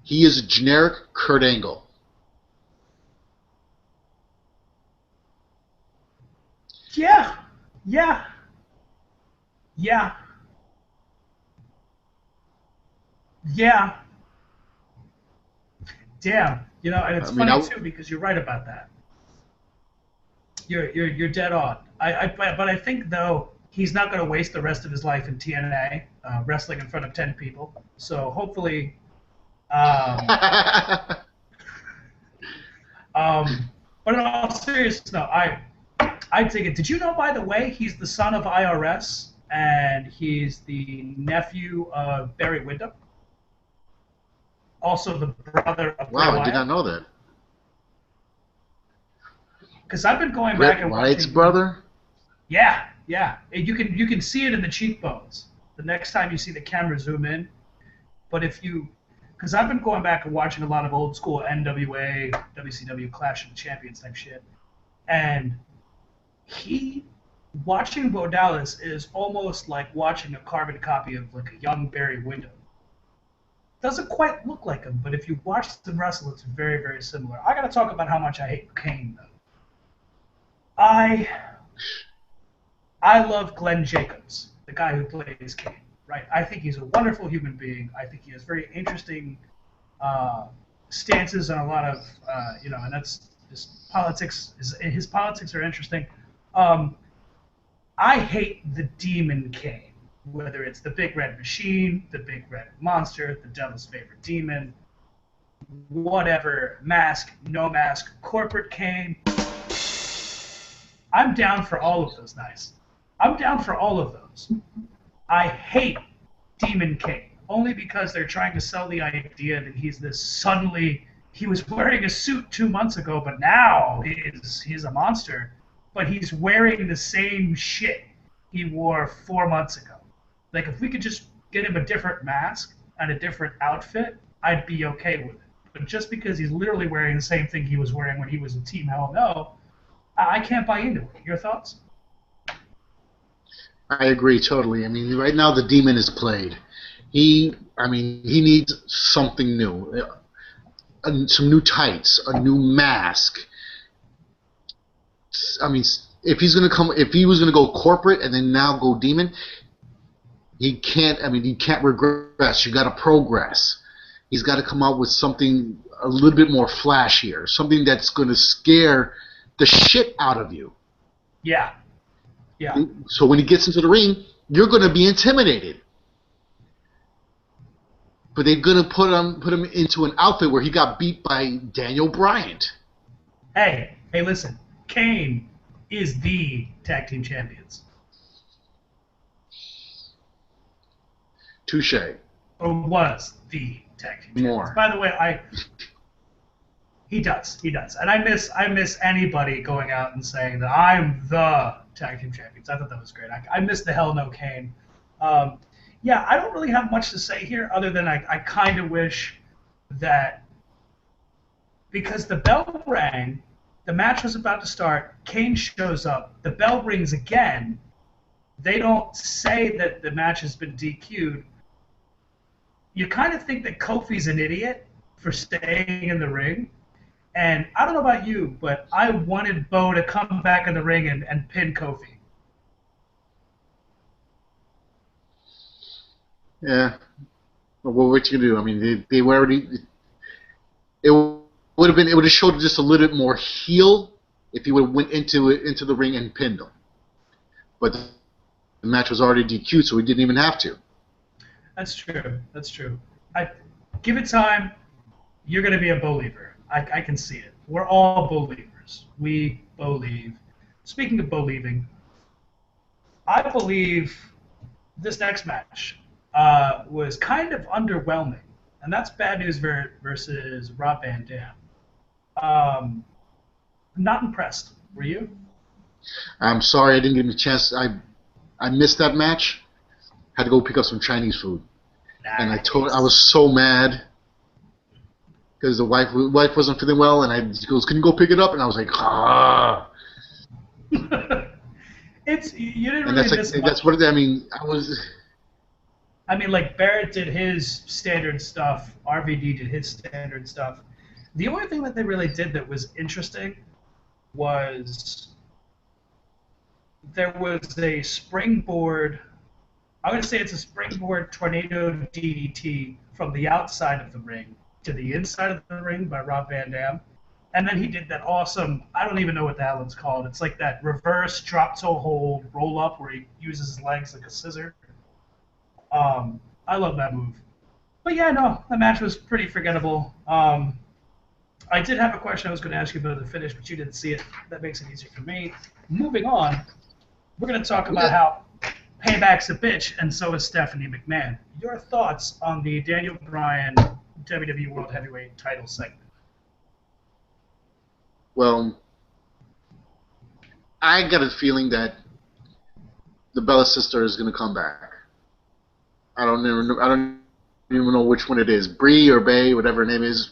He is a generic Kurt Angle. Yeah, yeah, yeah, yeah. Damn. You know, and it's I mean, funny too because you're right about that. You're dead on. But I think though he's not going to waste the rest of his life in TNA wrestling in front of 10 people. So hopefully, um, but in all seriousness, no, I take it. Did you know, by the way, he's the son of IRS and he's the nephew of Barry Windham, also the brother of Bray wow, I did not Wyatt. know that. Because I've been going back Bret and Wyatt's watching. brother? Yeah, yeah. And you can see it in the cheekbones the next time you see the camera zoom in. But because I've been going back and watching a lot of old school NWA, WCW Clash of the Champions type shit, and he watching Bo Dallas is almost like watching a carbon copy of like a young Barry Windham. Doesn't quite look like him, but if you watch them wrestle, it's very, very similar. I got to talk about how much I hate Kane, though. I I love Glenn Jacobs, the guy who plays Kane. Right? I think he's a wonderful human being. I think he has very interesting uh, stances on a lot of and that's just politics. His politics are interesting. Um, I hate the Demon Kane, whether it's the Big Red Machine, the Big Red Monster, the Devil's Favorite Demon, whatever, mask, no mask, corporate Kane. I'm down for all of those guys. I'm down for all of those. I hate Demon Kane only because they're trying to sell the idea that he's this suddenly. He was wearing a suit 2 months ago, but now he's a monster. But he's wearing the same shit he wore 4 months ago. Like if we could just get him a different mask and a different outfit, I'd be okay with it. But just because he's literally wearing the same thing he was wearing when he was in Team Hell No, I can't buy into it. Your thoughts? I agree totally. I mean, right now the demon is played. He needs something new, some new tights, a new mask. I mean, if he was gonna go corporate and then now go demon, he can't. I mean, he can't regress. You got to progress. He's got to come out with something a little bit more flashier, something that's going to scare the shit out of you. Yeah. Yeah. So when he gets into the ring, you're going to be intimidated. But they're going to put him into an outfit where he got beat by Daniel Bryant. Hey, listen. Kane is the tag team champions. Touche. Or was the tag team champions. More. By the way, he does, and I miss anybody going out and saying that I'm the tag team champions. I thought that was great. I miss the Hell No Kane. Yeah, I don't really have much to say here other than I kind of wish that because the bell rang, the match was about to start, Kane shows up, the bell rings again, they don't say that the match has been DQ'd. You kind of think that Kofi's an idiot for staying in the ring. And I don't know about you, but I wanted Bo to come back in the ring and pin Kofi. Yeah. Well, what you gonna do? I mean, they were already. It would have showed just a little bit more heel if he would have went into the ring and pinned him. But the match was already DQ'd, so he didn't even have to. That's true. That's true. I give it time. You're going to be a believer. I can see it. We're all believers. We believe. Speaking of believing, I believe this next match was kind of underwhelming, and that's Bad News versus Rob Van Dam. Not impressed. Were you? I'm sorry I didn't get a chance. I missed that match. Had to go pick up some Chinese food, and I was so mad because the wife wasn't feeling well, and she goes, "Can you go pick it up?" And I was like, ah. It's you didn't And really miss much. that's what I mean. I mean, like Barrett did his standard stuff, RVD did his standard stuff. The only thing that they really did that was interesting was there was a springboard. I'm going to say it's a springboard tornado DDT from the outside of the ring to the inside of the ring by Rob Van Dam. And then he did that awesome, I don't even know what the hell it's called. It's like that reverse drop toe hold roll up where he uses his legs like a scissor. I love that move. But yeah, no, the match was pretty forgettable. I did have a question I was going to ask you about the finish, but you didn't see it. That makes it easier for me. Moving on, we're going to talk about how Payback's a bitch, and so is Stephanie McMahon. Your thoughts on the Daniel Bryan WWE World Heavyweight title segment? Well, I got a feeling that the Bella sister is going to come back. I don't even know which one it is, Bree or Bay, whatever her name is.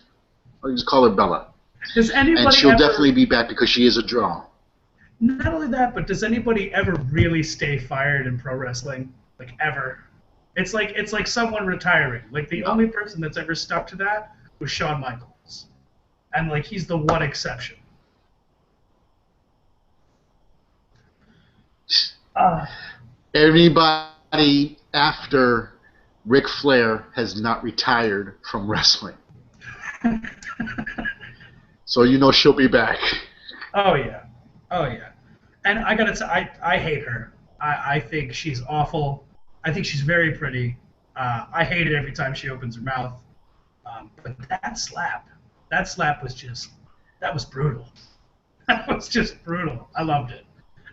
I'll just call her Bella. Does anybody and she'll definitely be back because she is a draw. Not only that, but does anybody ever really stay fired in pro wrestling? Like ever? It's like someone retiring. Like the only person that's ever stuck to that was Shawn Michaels, and like he's the one exception. Everybody after Ric Flair has not retired from wrestling. So you know she'll be back. Oh yeah. Oh yeah. And I gotta say, I hate her. I think she's awful. I think she's very pretty. I hate it every time she opens her mouth. But that slap was brutal. That was just brutal. I loved it.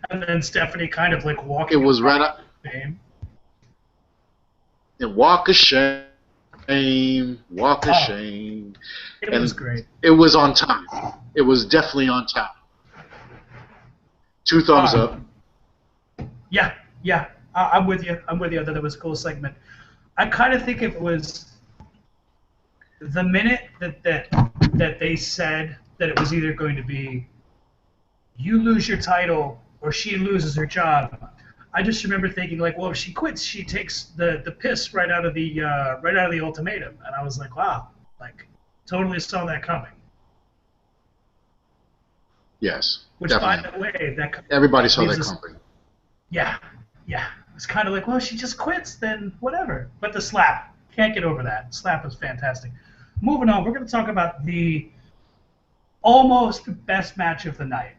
And then Stephanie kind of like walking. It was right up. Fame. And walk of shame, walk of shame. It was great. It was on time. It was definitely on time. 2 thumbs up. Yeah. I'm with you. I thought it was a cool segment. I kind of think it was the minute that they said that it was either going to be you lose your title or she loses her job. I just remember thinking like, well, if she quits, she takes the piss right out of the ultimatum, and I was like, wow, like totally saw that coming. Yes. Which, definitely. by the way, everybody saw that coming. Yeah. It's kind of like, well, she just quits, then whatever. But the slap, can't get over that. Slap was fantastic. Moving on, we're going to talk about the almost best match of the night,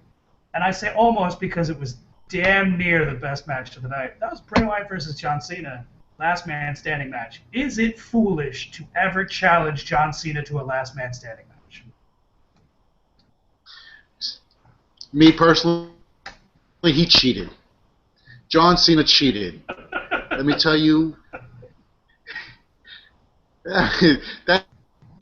and I say almost because it was damn near the best match of the night. That was Bray Wyatt versus John Cena, last man standing match. Is it foolish to ever challenge John Cena to a last man standing match? Me personally, he cheated. John Cena cheated. Let me tell you, that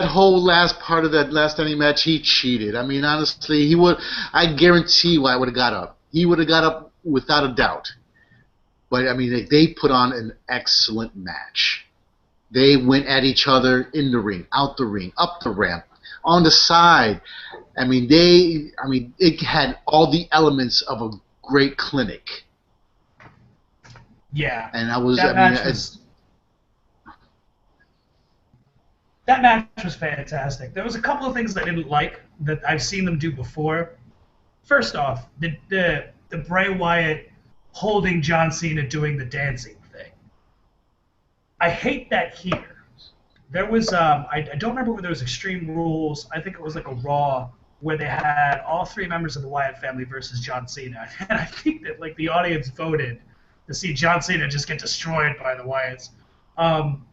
whole last part of that last standing match, he cheated. I mean, honestly, he would. I guarantee Wyatt would have got up. He would have got up without a doubt. But I mean, they put on an excellent match. They went at each other in the ring, out the ring, up the ramp, on the side. I mean, it had all the elements of a great clinic. Yeah, And I was, I that mean, match was that match was fantastic. There was a couple of things I didn't like that I've seen them do before. First off, the Bray Wyatt holding John Cena doing the dancing thing. I hate that here. There was I don't remember whether it was Extreme Rules. I think it was like a Raw where they had all three members of the Wyatt family versus John Cena, and I think that like the audience voted to see John Cena just get destroyed by the Wyatts. Um,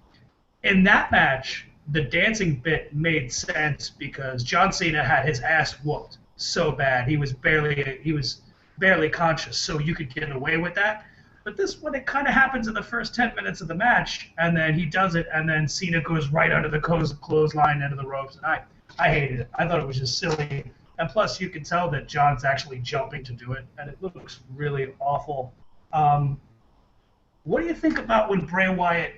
in that match, the dancing bit made sense because John Cena had his ass whooped so bad he was barely conscious, so you could get away with that. But this one, it kind of happens in the first 10 minutes of the match, and then he does it, and then Cena goes right under the clothesline into the ropes, and I hated it. I thought it was just silly, and plus you can tell that John's actually jumping to do it, and it looks really awful. Um, what do you think about when Bray Wyatt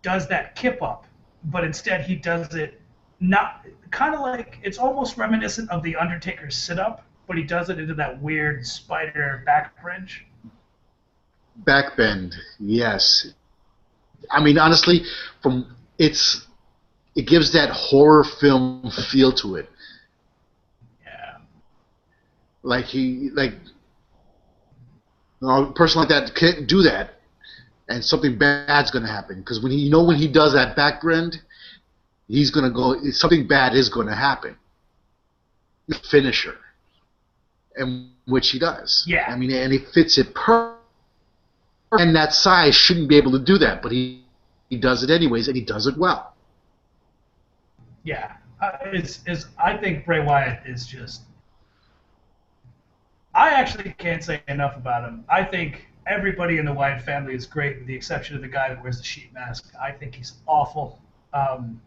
does that kip up, but instead he does it not kind of like it's almost reminiscent of the Undertaker's sit up, but he does it into that weird spider back bridge. backbend, yes. I mean, honestly, from it gives that horror film feel to it. Yeah, Like a person like that can't do that, and something bad's gonna happen. Because when he does that backbend, he's gonna go. Something bad is gonna happen. Finisher, and which he does. I yeah, mean, and he fits it perfect. And that size shouldn't be able to do that, but he does it anyways, and he does it well. yeah. I think Bray Wyatt is just. I actually can't say enough about him. I think everybody in the Wyatt family is great, with the exception of the guy that wears the sheet mask. I think he's awful. Um,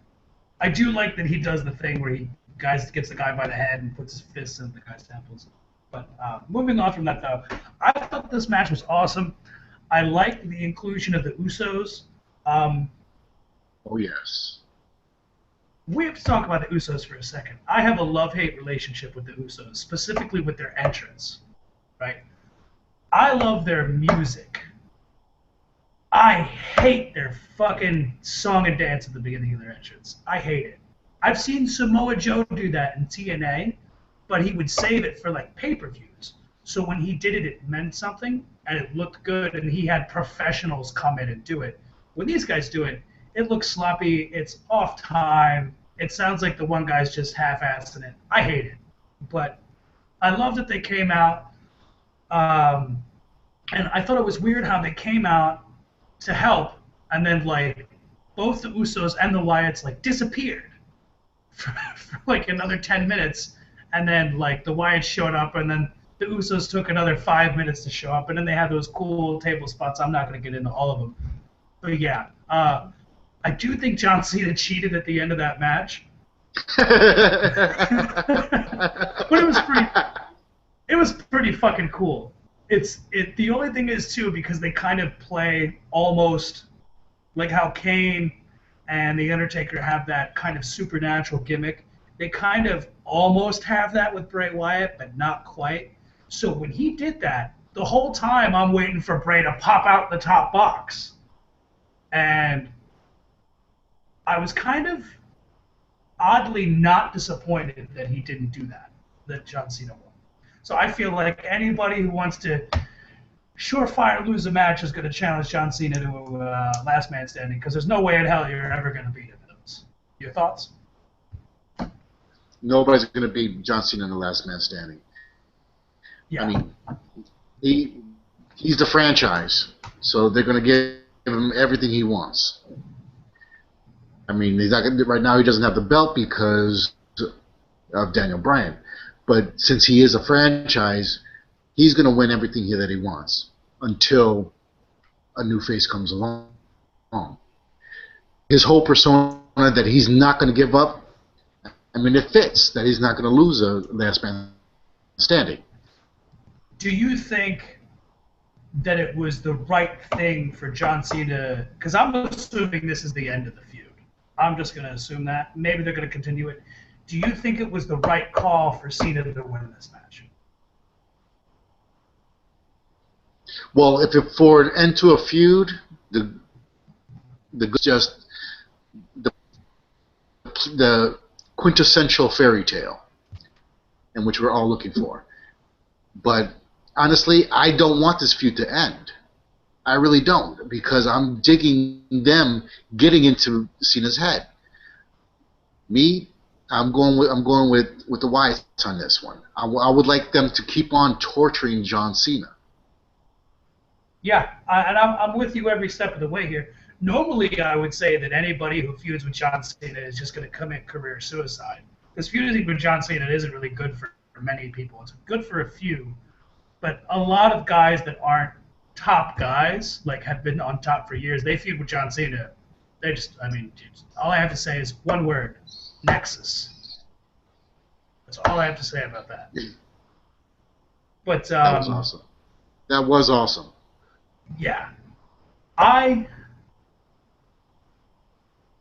I do like that he does the thing where he guys gets the guy by the head and puts his fists in the guy's temples. But moving on from that, though, I thought this match was awesome. I liked the inclusion of the Usos. Um, Oh yes. we have to talk about the Usos for a second. I have a love-hate relationship with the Usos, specifically with their entrance. Right? I love their music. I hate their fucking song and dance at the beginning of their entrance. I hate it. I've seen Samoa Joe do that in TNA, but he would save it for like pay-per-views. So when he did it, it meant something, and it looked good, and he had professionals come in and do it. When these guys do it, it looks sloppy, it's off time, it sounds like the one guy's just half-assing it. I hate it. But I love that they came out, um, and I thought it was weird how they came out to help, and then like both the Usos and the Wyatts like disappeared for like another 10 minutes, and then like the Wyatts showed up, and then the Usos took another 5 minutes to show up, and then they had those cool table spots. I'm not going to get into all of them, but yeah, I do think John Cena cheated at the end of that match, but it was pretty fucking cool. The only thing is too, because they kind of play almost like how Kane and the Undertaker have that kind of supernatural gimmick. They kind of almost have that with Bray Wyatt, but not quite. So when he did that, the whole time I'm waiting for Bray to pop out the top box, and I was kind of oddly not disappointed that he didn't do that, that John Cena won. So I feel like anybody who wants to surefire lose a match is going to challenge John Cena to a last man standing, because there's no way in hell you're ever going to beat him in those. Your thoughts? Nobody's going to beat John Cena in the last man standing. Yeah. I mean, he's the franchise, so they're going to give him everything he wants. I mean, he's not gonna, right now he doesn't have the belt because of Daniel Bryan, but since he is a franchise, he's going to win everything that he wants until a new face comes along. His whole persona that he's not going to give up, I mean, it fits that he's not going to lose a last man standing. Do you think that it was the right thing for John Cena? Because I'm assuming this is the end of the feud. I'm just going to assume that. Maybe they're going to continue it. Do you think it was the right call for Cena to win this match? Well, if it, for an end to a feud, the just the the quintessential fairy tale, in which we're all looking for. But honestly, I don't want this feud to end. I really don't, because I'm digging them getting into Cena's head. Me, I'm going with the Wyatts on this one. I would like them to keep on torturing John Cena. Yeah, and I'm with you every step of the way here. Normally, I would say that anybody who feuds with John Cena is just going to commit career suicide. Because feuding with John Cena isn't really good for many people. It's good for a few, but a lot of guys that aren't top guys, like have been on top for years, they feud with John Cena. They just, I mean, all I have to say is one word: Nexus. That's all I have to say about that. But That was awesome. That was awesome. yeah, I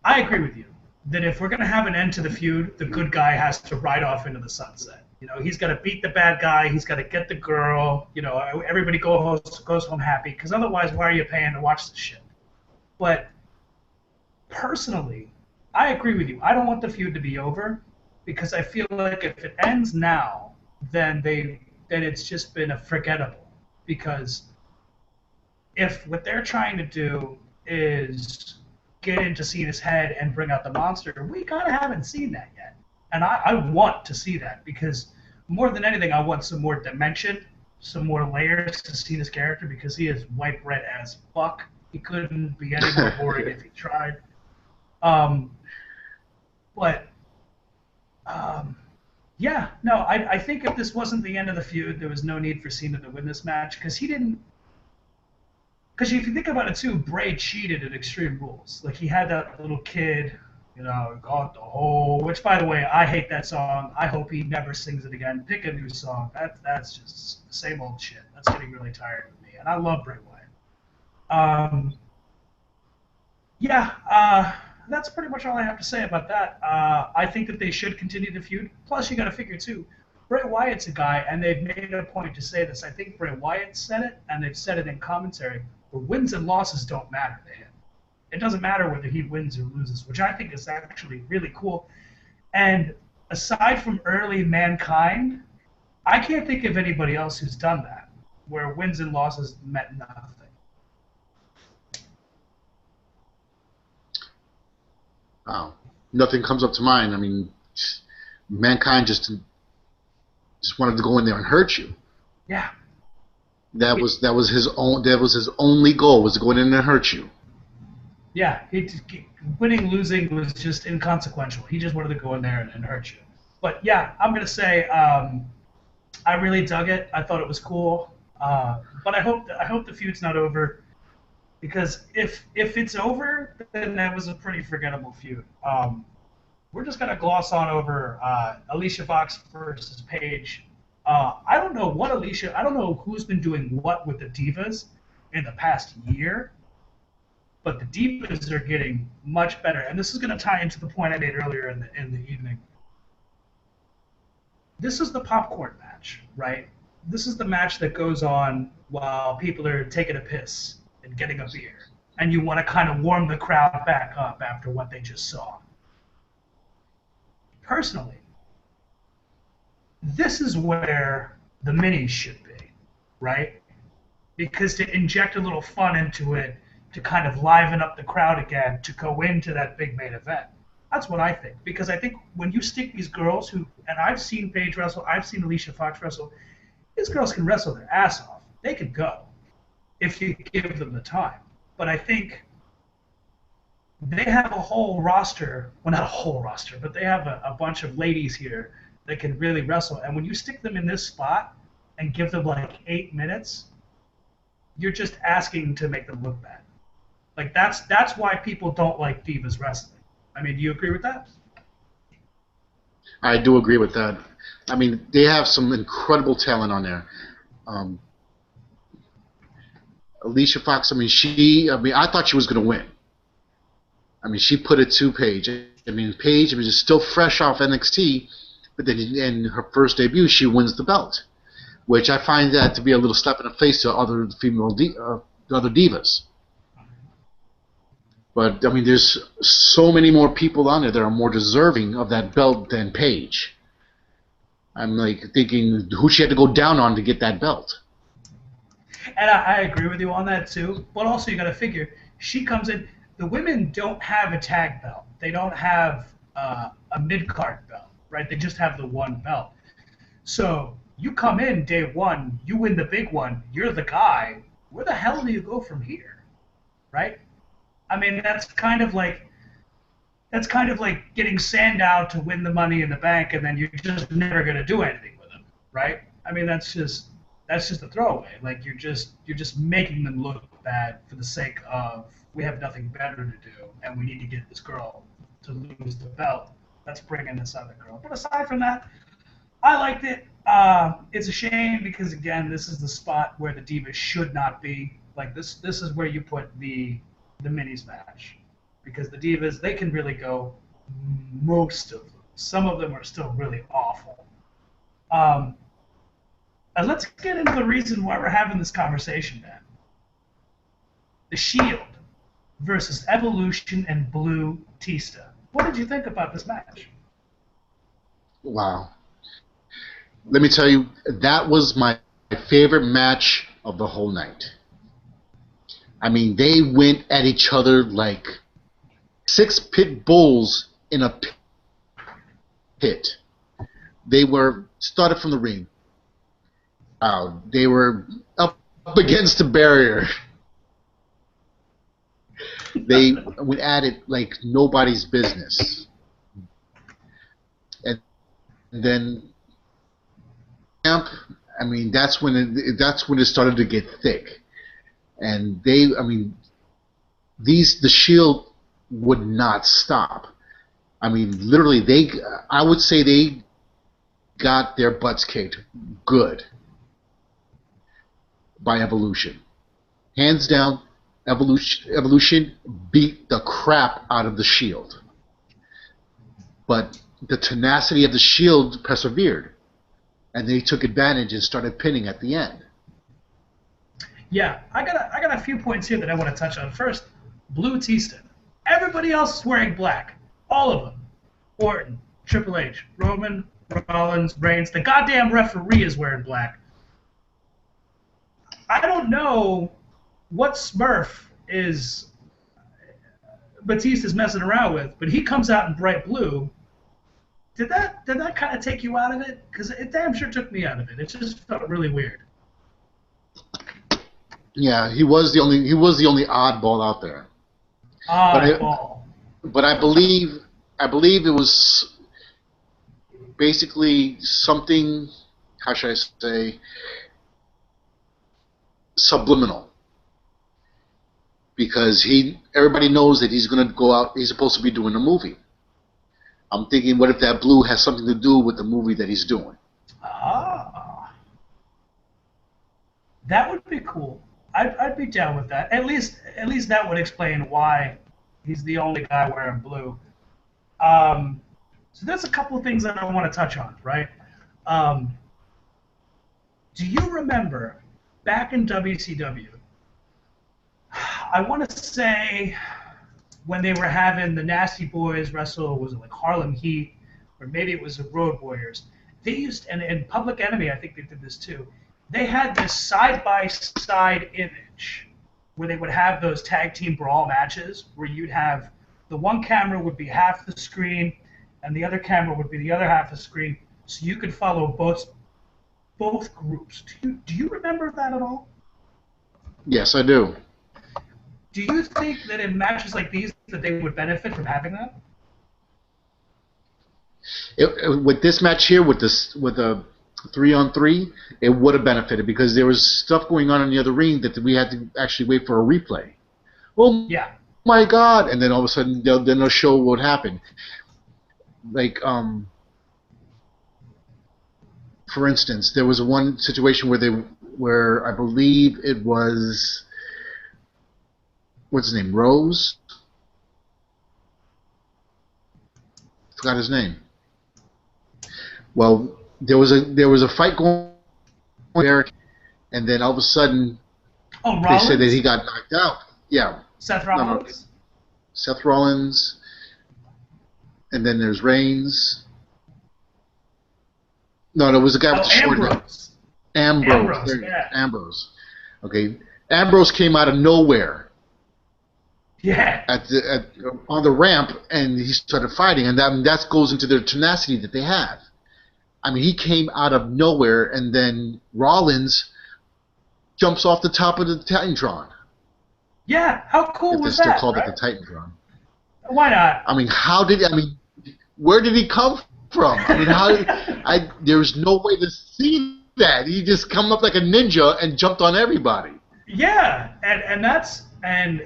agree with you that if we're gonna have an end to the feud, the good guy has to ride off into the sunset. You know, he's got to beat the bad guy. He's got to get the girl. You know, everybody goes home happy. Because otherwise, why are you paying to watch this shit? But personally, I agree with you. I don't want the feud to be over because I feel like if it ends now, then it's just been a forgettable. Because if what they're trying to do is get into Cena's head and bring out the monster, we kind of haven't seen that yet. And I want to see that because more than anything, I want some more dimension, some more layers to Cena's character because he is white bread as fuck. He couldn't be any more boring if he tried. Yeah, no, I think if this wasn't the end of the feud, there was no need for Cena to win this match because he didn't. Because if you think about it too, Bray cheated at Extreme Rules. Like he had that little kid, you know, got the whole. Which, by the way, I hate that song. I hope he never sings it again. Pick a new song. That's just the same old shit. That's getting really tired of me. And I love Bray Wyatt. That's pretty much all I have to say about that. I think that they should continue the feud. Plus, you got to figure too, Bray Wyatt's a guy, and they've made a point to say this. I think Bray Wyatt said it, and they've said it in commentary. Where wins and losses don't matter to him. It doesn't matter whether he wins or loses, which I think is actually really cool. And aside from early Mankind, I can't think of anybody else who's done that, where wins and losses meant nothing. Wow. Nothing comes up to mind. I mean, Mankind just wanted to go in there and hurt you. Yeah. That was his only goal, was to go in there and hurt you. Yeah, winning, losing was just inconsequential. He just wanted to go in there and hurt you. But yeah, I'm gonna say I really dug it. I thought it was cool. But I hope the feud's not over, because if it's over, then that was a pretty forgettable feud. We're just gonna gloss on over Alicia Fox versus Paige. I don't know who's been doing what with the Divas in the past year, but the Divas are getting much better. And this is going to tie into the point I made earlier in the evening. This is the popcorn match, right? This is the match that goes on while people are taking a piss and getting a beer, and you want to kind of warm the crowd back up after what they just saw. Personally, this is where the minis should be, right? Because to inject a little fun into it, to kind of liven up the crowd again, to go into that big main event. That's what I think. Because I think when you stick these girls who, and I've seen Paige wrestle, I've seen Alicia Fox wrestle, these girls can wrestle their ass off. They can go if you give them the time. But I think they have a whole roster, well, not a whole roster, but they have a bunch of ladies here that can really wrestle. And when you stick them in this spot and give them like 8 minutes, you're just asking to make them look bad. Like that's why people don't like Divas wrestling. I mean, do you agree with that? I do agree with that. I mean, they have some incredible talent on there. Alicia Fox, I thought she was going to win. I mean, she put it to Paige. I mean, Paige was just still fresh off NXT, but then in her first debut, she wins the belt. which I find that to be a little slap in the face to other other divas. But I mean, there's so many more people on there that are more deserving of that belt than Paige. I'm like thinking who she had to go down on to get that belt. And I agree with you on that too. But also, you got to figure she comes in. The women don't have a tag belt. They don't have a mid card belt, right? They just have the one belt. So you come in day one, you win the big one. You're the guy. Where the hell do you go from here, right? I mean, that's kind of like getting Sandow to win the Money in the Bank, and then you're just never gonna do anything with him, right? I mean, that's just a throwaway. Like you're just making them look bad for the sake of we have nothing better to do, and we need to get this girl to lose the belt. Let's bring in this other girl. But aside from that, I liked it. It's a shame because again, this is the spot where the Divas should not be. Like this is where you put the minis match because the Divas they can really go most of them. Some of them are still really awful. Um, and let's get into the reason why we're having this conversation, man. The Shield versus Evolution and Blue Tista. What did you think about this match? Wow. Let me tell you, that was my favorite match of the whole night. I mean, they went at each other like 6 pit bulls in a pit. They were started from the ring. They were up against the barrier. They went at it like nobody's business. And then I mean, that's when it started to get thick, and the Shield would not stop. I mean, literally, I would say they got their butts kicked good by Evolution, hands down. Evolution beat the crap out of the Shield, but the tenacity of the Shield persevered. And they took advantage and started pinning at the end. Yeah, I got a few points here that I want to touch on. First, Blue Tista. Everybody else is wearing black. All of them. Orton, Triple H, Roman, Rollins, Reigns. The goddamn referee is wearing black. I don't know what Smurf is Batista's messing around with, but he comes out in bright blue. Did that kind of take you out of it? Because it damn sure took me out of it. It just felt really weird. Yeah, he was the only oddball out there. Oddball. But I believe it was basically something. How should I say? Subliminal. Because everybody knows that he's going to go out. He's supposed to be doing a movie. I'm thinking, what if that blue has something to do with the movie that he's doing? That would be cool. I'd be down with that. At least that would explain why he's the only guy wearing blue. So there's a couple of things that I want to touch on, right? Do you remember back in WCW? I want to say when they were having the Nasty Boys wrestle, was it like Harlem Heat, or maybe it was the Road Warriors? They used, and in Public Enemy, I think they did this too. They had this side-by-side image where they would have those tag team brawl matches where you'd have the one camera would be half the screen and the other camera would be the other half of the screen, so you could follow both groups. Do you remember that at all? Yes, I do. Do you think that in matches like these that they would benefit from having that? With this match here, with a 3-on-3, it would have benefited because there was stuff going on in the other ring that we had to actually wait for a replay. Oh yeah. My God! And then all of a sudden, they'll show what happened. Like, for instance, there was one situation where I believe it was, what's his name, Rose? Forgot his name. Well, there was a fight going there, and then all of a sudden Oh, they said that he Rollins? got knocked out. Yeah, Seth no, Rollins? Seth Rollins, and then there's Reigns. No, it was a guy with Oh, the short hair. Ambrose. Ambrose. Ambrose, There you go. yeah. Ambrose. Okay. Ambrose came out of nowhere Yeah. on the ramp, and he started fighting, and that goes into their tenacity that they have. I mean, he came out of nowhere, and then Rollins jumps off the top of the Titantron, Yeah, how cool if they was still that, called it the right? Titantron. Why not? I mean, where did he come from? I mean, there was no way to see that. He just come up like a ninja and jumped on everybody. Yeah, and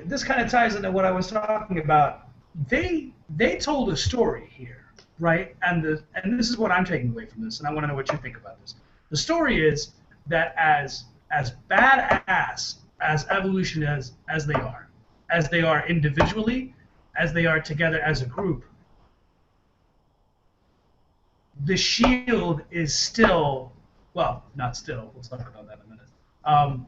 this kind of ties into what I was talking about. They told a story here, right? And this is what I'm taking away from this, and I want to know what you think about this. The story is that as badass as Evolution as they are individually, as they are together as a group, the Shield is still, well, not still. We'll talk about that in a minute.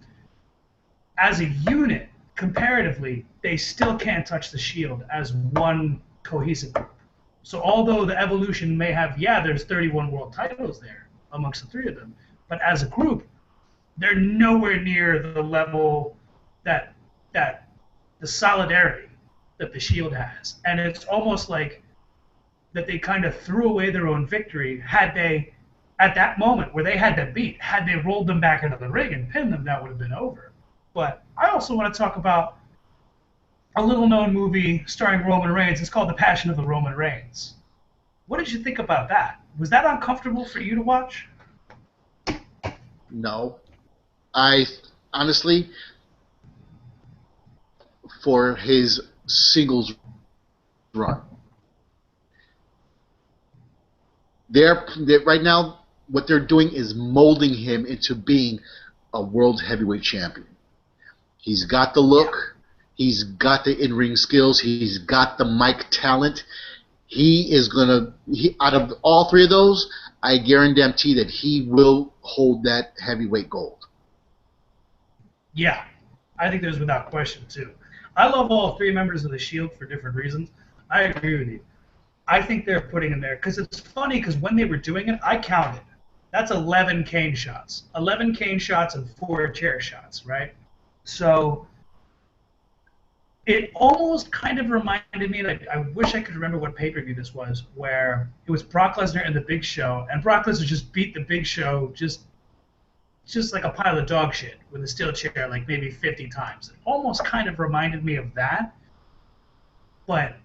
As a unit, comparatively, they still can't touch the Shield as one cohesive group. So although the Evolution may have, there's 31 world titles there amongst the three of them, but as a group, they're nowhere near the level that the solidarity that the Shield has. And it's almost like that they kind of threw away their own victory had they, at that moment where they had to beat, had they rolled them back into the ring and pinned them, that would have been over. But I also want to talk about a little-known movie starring Roman Reigns. It's called The Passion of the Roman Reigns. What did you think about that? Was that uncomfortable for you to watch? No. I honestly, for his singles run, they're right now what they're doing is molding him into being a world heavyweight champion. He's got the look. Yeah. He's got the in-ring skills. He's got the mic talent. He is out of all three of those, I guarantee that he will hold that heavyweight gold. Yeah, I think there's without question, too. I love all three members of the Shield for different reasons. I agree with you. I think they're putting him there because it's funny because when they were doing it, I counted. That's 11 cane shots. 11 cane shots and 4 chair shots, right? So it almost kind of reminded me, like, I wish I could remember what pay-per-view this was, where it was Brock Lesnar and the Big Show, and Brock Lesnar just beat the Big Show just like a pile of dog shit with a steel chair like maybe 50 times. It almost kind of reminded me of that. But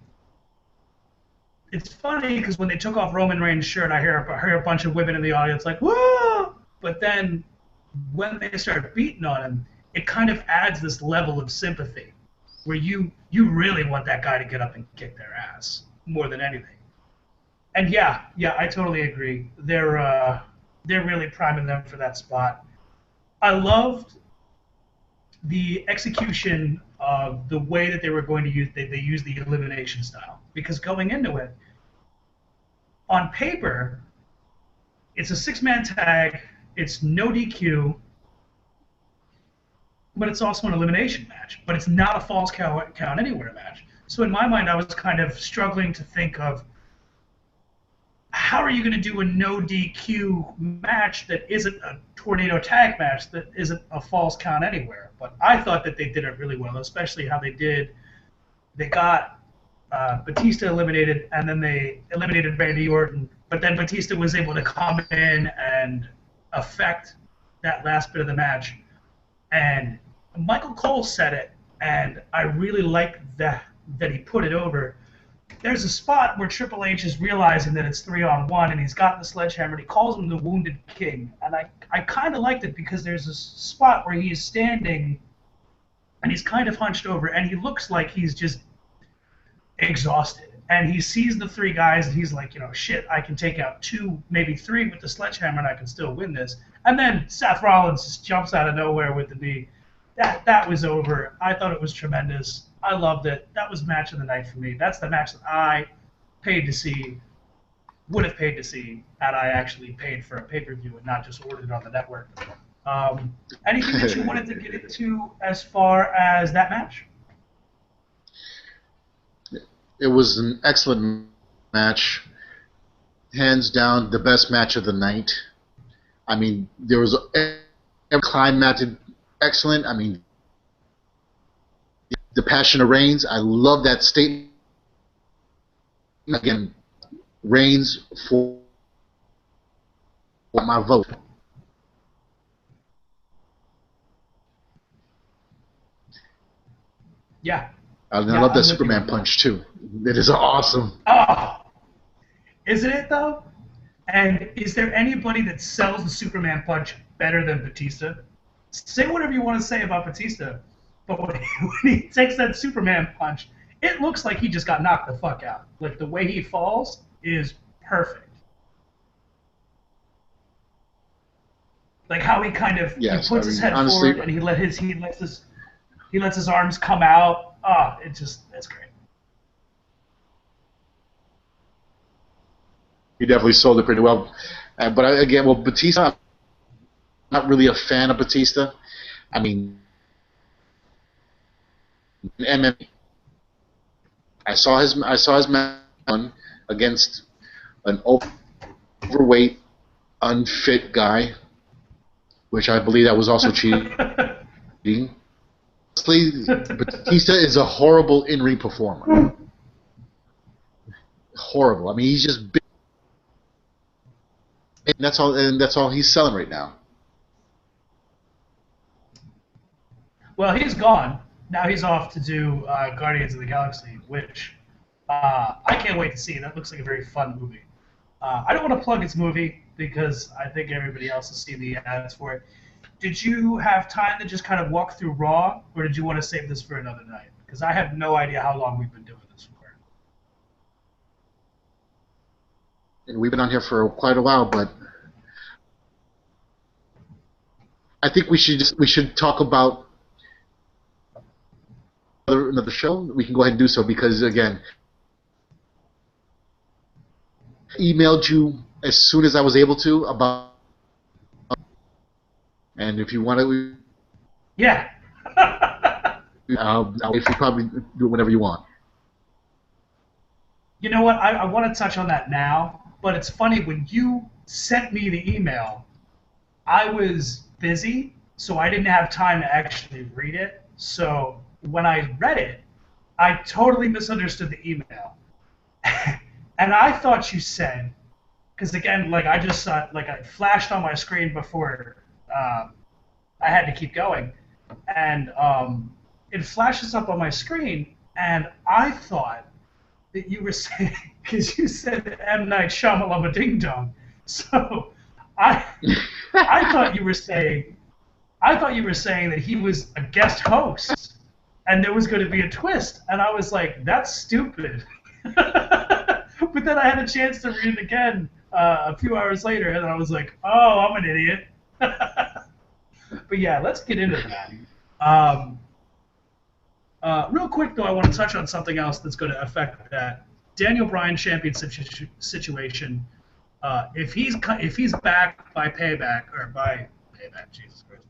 it's funny because when they took off Roman Reigns' shirt, I hear a bunch of women in the audience like, whoa! But then when they start beating on him, it kind of adds this level of sympathy where you really want that guy to get up and kick their ass more than anything. And yeah, I totally agree. They're really priming them for that spot. I loved the execution of the way that they were going to use they used the elimination style, because going into it, on paper, it's a 6-man tag, it's no DQ, but it's also an elimination match. But it's not a false count anywhere match. So in my mind, I was kind of struggling to think of how are you going to do a no DQ match that isn't a tornado tag match, that isn't a false count anywhere. But I thought that they did it really well, especially how they got Batista eliminated, and then they eliminated Randy Orton. But then Batista was able to come in and affect that last bit of the match. And Michael Cole said it, and I really liked that he put it over. There's a spot where Triple H is realizing that it's 3-on-1, and he's got the sledgehammer, and he calls him the Wounded King. And I kind of liked it because there's a spot where he's standing, and he's kind of hunched over, and he looks like he's just exhausted. And he sees the 3 guys, and he's like, shit, I can take out 2, maybe 3 with the sledgehammer, and I can still win this. And then Seth Rollins just jumps out of nowhere with the knee. That was over. I thought it was tremendous. I loved it. That was match of the night for me. That's the match that I paid to see, would have paid to see, had I actually paid for a pay-per-view and not just ordered it on the network. Anything that you wanted to get into as far as that match? It was an excellent match, hands down the best match of the night. I mean, there was every climax excellent. I mean, the passion of Reigns. I love that statement. Again, Reigns for my vote. Yeah, And I yeah, love that I'm with you Superman on that. punch too. It is awesome. Oh, isn't it though? And is there anybody that sells the Superman punch better than Batista? Say whatever you want to say about Batista, but when he takes that Superman punch, it looks like he just got knocked the fuck out. Like the way he falls is perfect. Like how he Yes, I puts his mean head honestly, forward and he lets his arms come out. Ah, that's great. he definitely sold it pretty well. But again, well, Batista, I'm not really a fan of Batista. I mean, MMA. I saw his match against an overweight, unfit guy, which I believe that was also cheating. Honestly, Batista is a horrible in-ring performer. Horrible. I mean, he's just big, and that's all he's selling right now. Well, he's gone. Now he's off to do Guardians of the Galaxy, which I can't wait to see. That looks like a very fun movie. I don't want to plug its movie because I think everybody else has seen the ads for it. Did you have time to just kind of walk through Raw, or did you want to save this for another night? Because I have no idea how long we've been doing this for. And we've been on here for quite a while, but I think we should talk about another show. We can go ahead and do so because again, emailed you as soon as I was able to about, and if you want to, Yeah. if you probably do it whenever you want. You know what? I want to touch on that now, but it's funny when you sent me the email, I was busy, so I didn't have time to actually read it. So when I read it, I totally misunderstood the email. And I thought you said, because again, like I just saw, like I flashed on my screen before I had to keep going, and it flashes up on my screen, and I thought that you were saying, because you said M. Night Shyamalan Ding Dong, so I I thought you were saying that he was a guest host, and there was going to be a twist, and I was like, that's stupid. But then I had a chance to read it again a few hours later, and I was like, oh, I'm an idiot. But yeah, let's get into that. Um, Real quick, though, I want to touch on something else that's going to affect that. Daniel Bryan champion situation. If he's back by payback, Jesus Christ.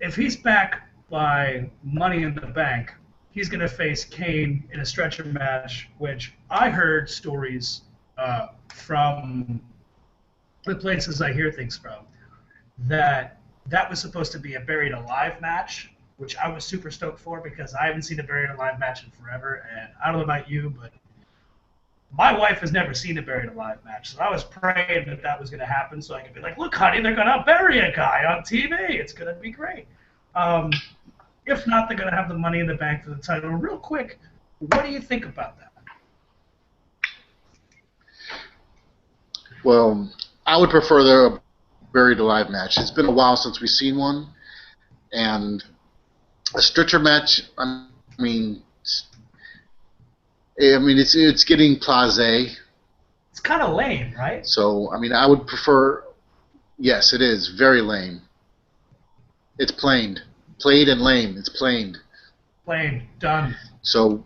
If he's back by Money in the Bank, he's going to face Kane in a stretcher match, which I heard stories from the places I hear things from, that was supposed to be a Buried Alive match, which I was super stoked for because I haven't seen a Buried Alive match in forever, and I don't know about you, but my wife has never seen a Buried Alive match, so I was praying that that was going to happen so I could be like, look, honey, they're going to bury a guy on TV. It's going to be great. If not, they're going to have the Money in the Bank for the title. Real quick, what do you think about that? Well, I would prefer the Buried Alive match. It's been a while since we've seen one, and a stretcher match. It's getting blasé. It's kind of lame, right? So I mean, I would prefer. Yes, it is very lame. It's played and lame. It's planed. Lame, done. So,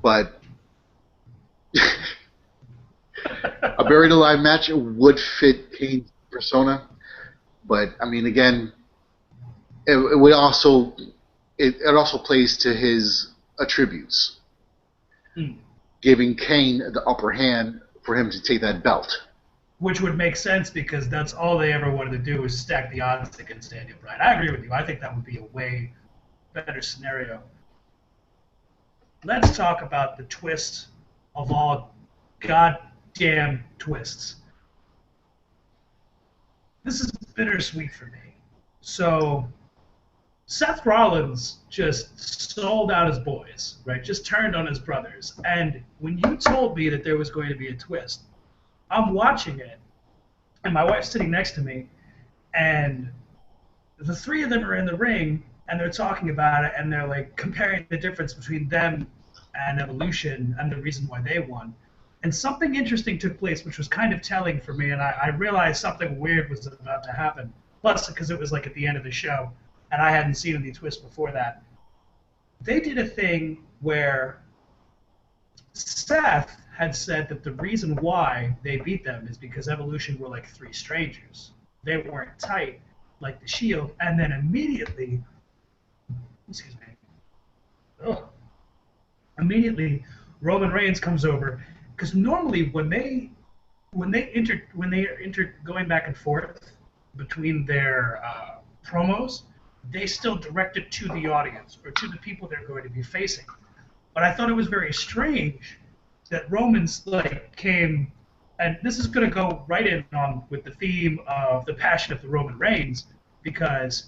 but a buried alive match would fit Kane's persona, but I mean, again, it would also it also plays to his attributes, giving Kane the upper hand for him to take that belt. Which would make sense because that's all they ever wanted to do was stack the odds against Daniel Bryan. I agree with you. I think that would be a way better scenario. Let's talk about the twist of all goddamn twists. This is bittersweet for me. So, Seth Rollins just sold out his boys, right? Just turned on his brothers. And when you told me that there was going to be a twist, I'm watching it, and my wife's sitting next to me, and the three of them are in the ring, and they're talking about it, and they're like comparing the difference between them and Evolution and the reason why they won. And something interesting took place, which was kind of telling for me, and I realized something weird was about to happen. Plus, because it was like at the end of the show, and I hadn't seen any twists before that. They did a thing where Seth had said that the reason why they beat them is because Evolution were like three strangers. They weren't tight like the Shield, and then immediately, Roman Reigns comes over, because normally when they enter going back and forth between their promos, they still direct it to the audience or to the people they're going to be facing. But I thought it was very strange that Roman's came, and this is going to go right in on with the theme of the passion of the Roman Reigns, because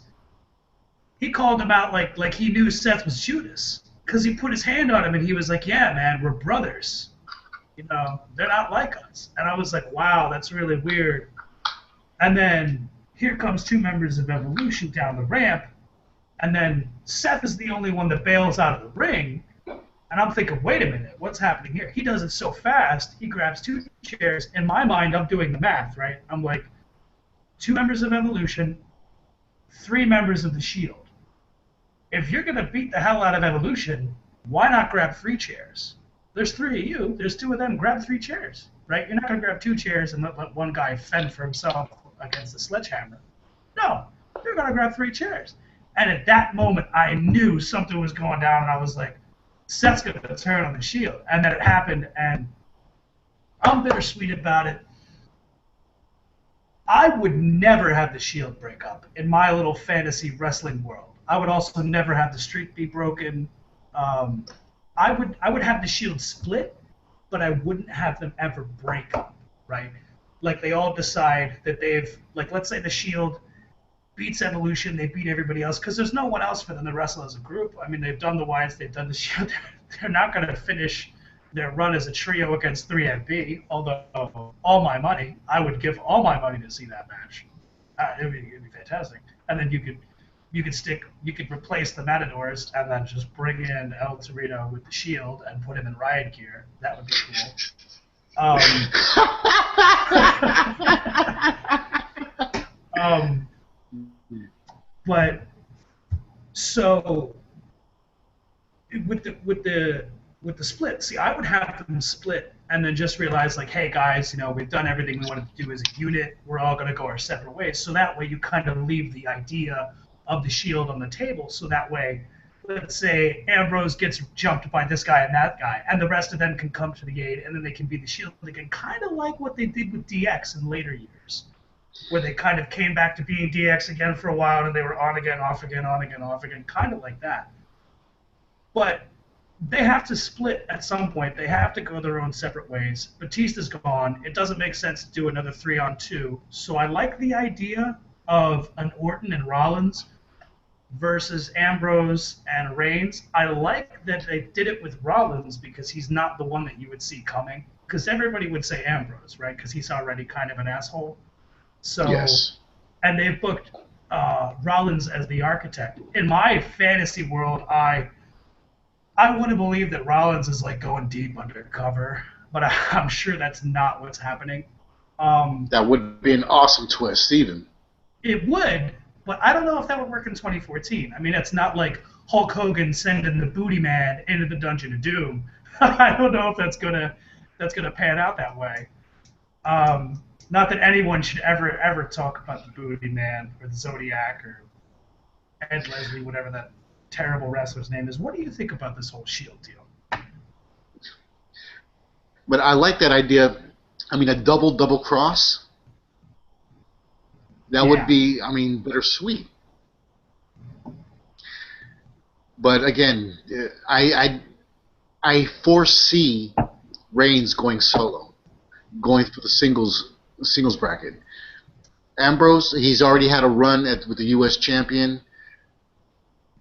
he called him out like he knew Seth was Judas, because he put his hand on him and he was like, "Yeah, man, we're brothers. You know, they're not like us." And I was like, "Wow, that's really weird." And then here comes two members of Evolution down the ramp, and then Seth is the only one that bails out of the ring. And I'm thinking, wait a minute, what's happening here? He does it so fast, he grabs two chairs. In my mind, I'm doing the math, right? I'm like, two members of Evolution, three members of the Shield. If you're going to beat the hell out of Evolution, why not grab three chairs? There's three of you, there's two of them, grab three chairs, right? You're not going to grab two chairs and let one guy fend for himself against the sledgehammer. No, you're going to grab three chairs. And at that moment, I knew something was going down, and I was like, Seth's going to turn on the Shield. And then it happened, and I'm bittersweet about it. I would never have the Shield break up in my little fantasy wrestling world. I would also never have the streak be broken. I would have the Shield split, but I wouldn't have them ever break up, right? Like they all decide that they've, like let's say the Shield beats Evolution, they beat everybody else, because there's no one else for them to wrestle as a group. I mean, they've done the Wyatts, they've done the Shield. They're not going to finish their run as a trio against 3MB, although all my money, I would give all my money to see that match. It'd be fantastic. And then you could replace the Matadors and then just bring in El Torito with the Shield and put him in riot gear. That would be cool. But so with the split, see, I would have them split and then just realize like, hey guys, you know, we've done everything we wanted to do as a unit. We're all going to go our separate ways. So that way you kind of leave the idea of the Shield on the table. So that way, let's say Ambrose gets jumped by this guy and that guy, and the rest of them can come to the aid, and then they can be the Shield again, kind of like what they did with DX in later years, where they kind of came back to being DX again for a while, and they were on again, off again, on again, off again, kind of like that. But they have to split at some point. They have to go their own separate ways. Batista's gone. It doesn't make sense to do another 3-on-2. So I like the idea of an Orton and Rollins versus Ambrose and Reigns. I like that they did it with Rollins because he's not the one that you would see coming. Because everybody would say Ambrose, right? Because he's already kind of an asshole. So, yes. And they've booked Rollins as the architect. In my fantasy world, I want to believe that Rollins is like going deep undercover, but I'm sure that's not what's happening. That would be an awesome twist, even. It would, but I don't know if that would work in 2014. I mean, it's not like Hulk Hogan sending the Booty Man into the Dungeon of Doom. I don't know if that's gonna pan out that way. Not that anyone should ever talk about the Booty Man or the Zodiac or Ed Leslie, whatever that terrible wrestler's name is. What do you think about this whole Shield deal? But I like that idea. I mean, a double cross. That would be, I mean, bittersweet. But again, I foresee Reigns going solo, going through the singles bracket. Ambrose, he's already had a run with the U.S. champion,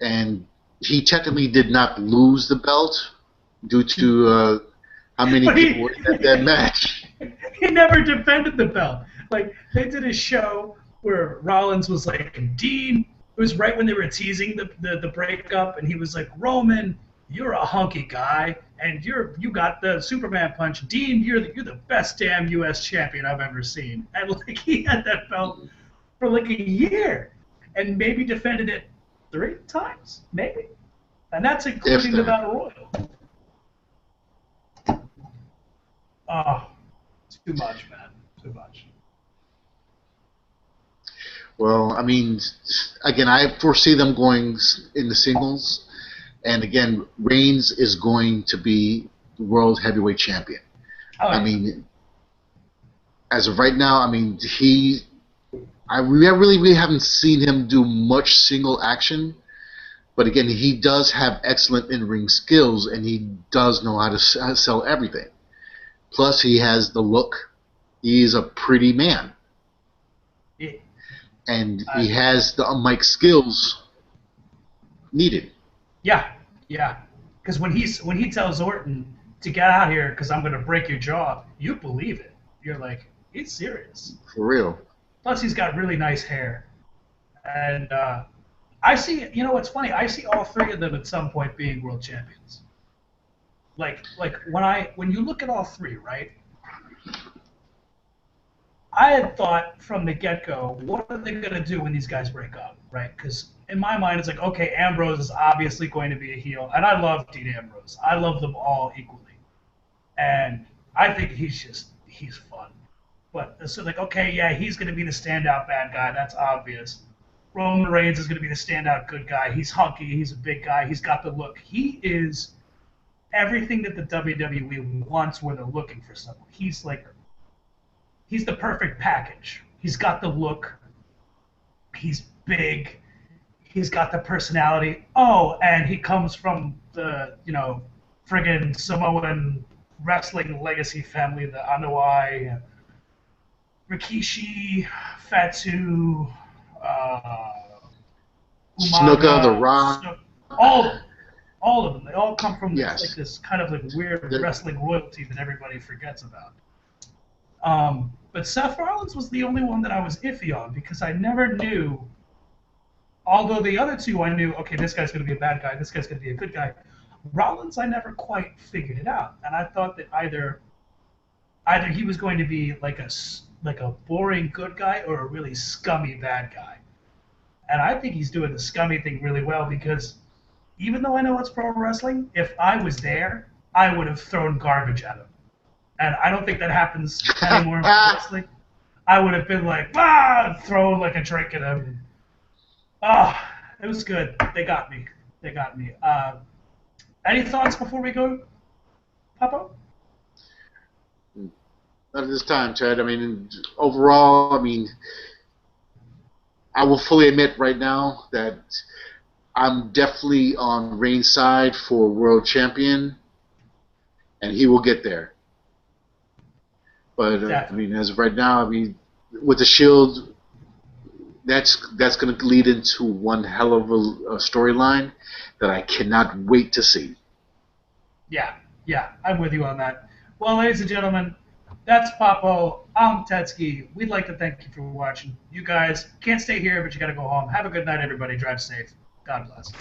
and he technically did not lose the belt due to how many people were at that match. He never defended the belt. Like, they did a show where Rollins was like, Dean, it was right when they were teasing the breakup, and he was like, Roman, you're a hunky guy, and you got the Superman punch. Dean, you're the best damn U.S. champion I've ever seen. And like, he had that belt for like a year, and maybe defended it 3 times, maybe, and that's including the Battle Royal. Oh, too much, man, too much. Well, I mean, again, I foresee them going in the singles, and again, Reigns is going to be the World Heavyweight Champion. Oh, yeah. I mean, as of right now, I mean, I really haven't seen him do much single action, but again, he does have excellent in-ring skills, and he does know how to sell everything. Plus, he has the look. He's a pretty man. Yeah. And he has the mic skills needed. Yeah. Because when he tells Orton to get out here because I'm going to break your jaw, you believe it. You're like, he's serious. For real. Plus, he's got really nice hair. And I see, you know what's funny? I see all 3 of them at some point being world champions. Like when you look at all 3, right? I had thought from the get-go, what are they going to do when these guys break up, right? Because in my mind, it's like, okay, Ambrose is obviously going to be a heel, and I love Dean Ambrose. I love them all equally. And I think he's fun. But so like, okay, yeah, he's going to be the standout bad guy. That's obvious. Roman Reigns is going to be the standout good guy. He's hunky. He's a big guy. He's got the look. He is everything that the WWE wants when they're looking for someone. He's the perfect package. He's got the look. He's big. He's got the personality. Oh, and he comes from the, friggin' Samoan wrestling legacy family, the Anoa'i, Rikishi, Fatu, Umaga, Snuka, The Rock. all of them. They all come from this kind of like weird wrestling royalty that everybody forgets about. But Seth Rollins was the only one that I was iffy on because I never knew, although the other 2 I knew, okay, this guy's going to be a bad guy, this guy's going to be a good guy. Rollins, I never quite figured it out. And I thought that either he was going to be like a boring good guy or a really scummy bad guy. And I think he's doing the scummy thing really well because even though I know it's pro wrestling, if I was there, I would have thrown garbage at him. And I don't think that happens anymore in wrestling. I would have been like, throw like a drink at him. It was good. They got me. Any thoughts before we go, Papa? Not at this time, Ted. I mean, overall, I will fully admit right now that I'm definitely on Reigns' side for world champion, and he will get there. But as of right now, with the Shield, that's going to lead into one hell of a storyline that I cannot wait to see. Yeah, I'm with you on that. Well, ladies and gentlemen, that's Papo. I'm Tetsky. We'd like to thank you for watching. You guys can't stay here, but you got to go home. Have a good night, everybody. Drive safe. God bless.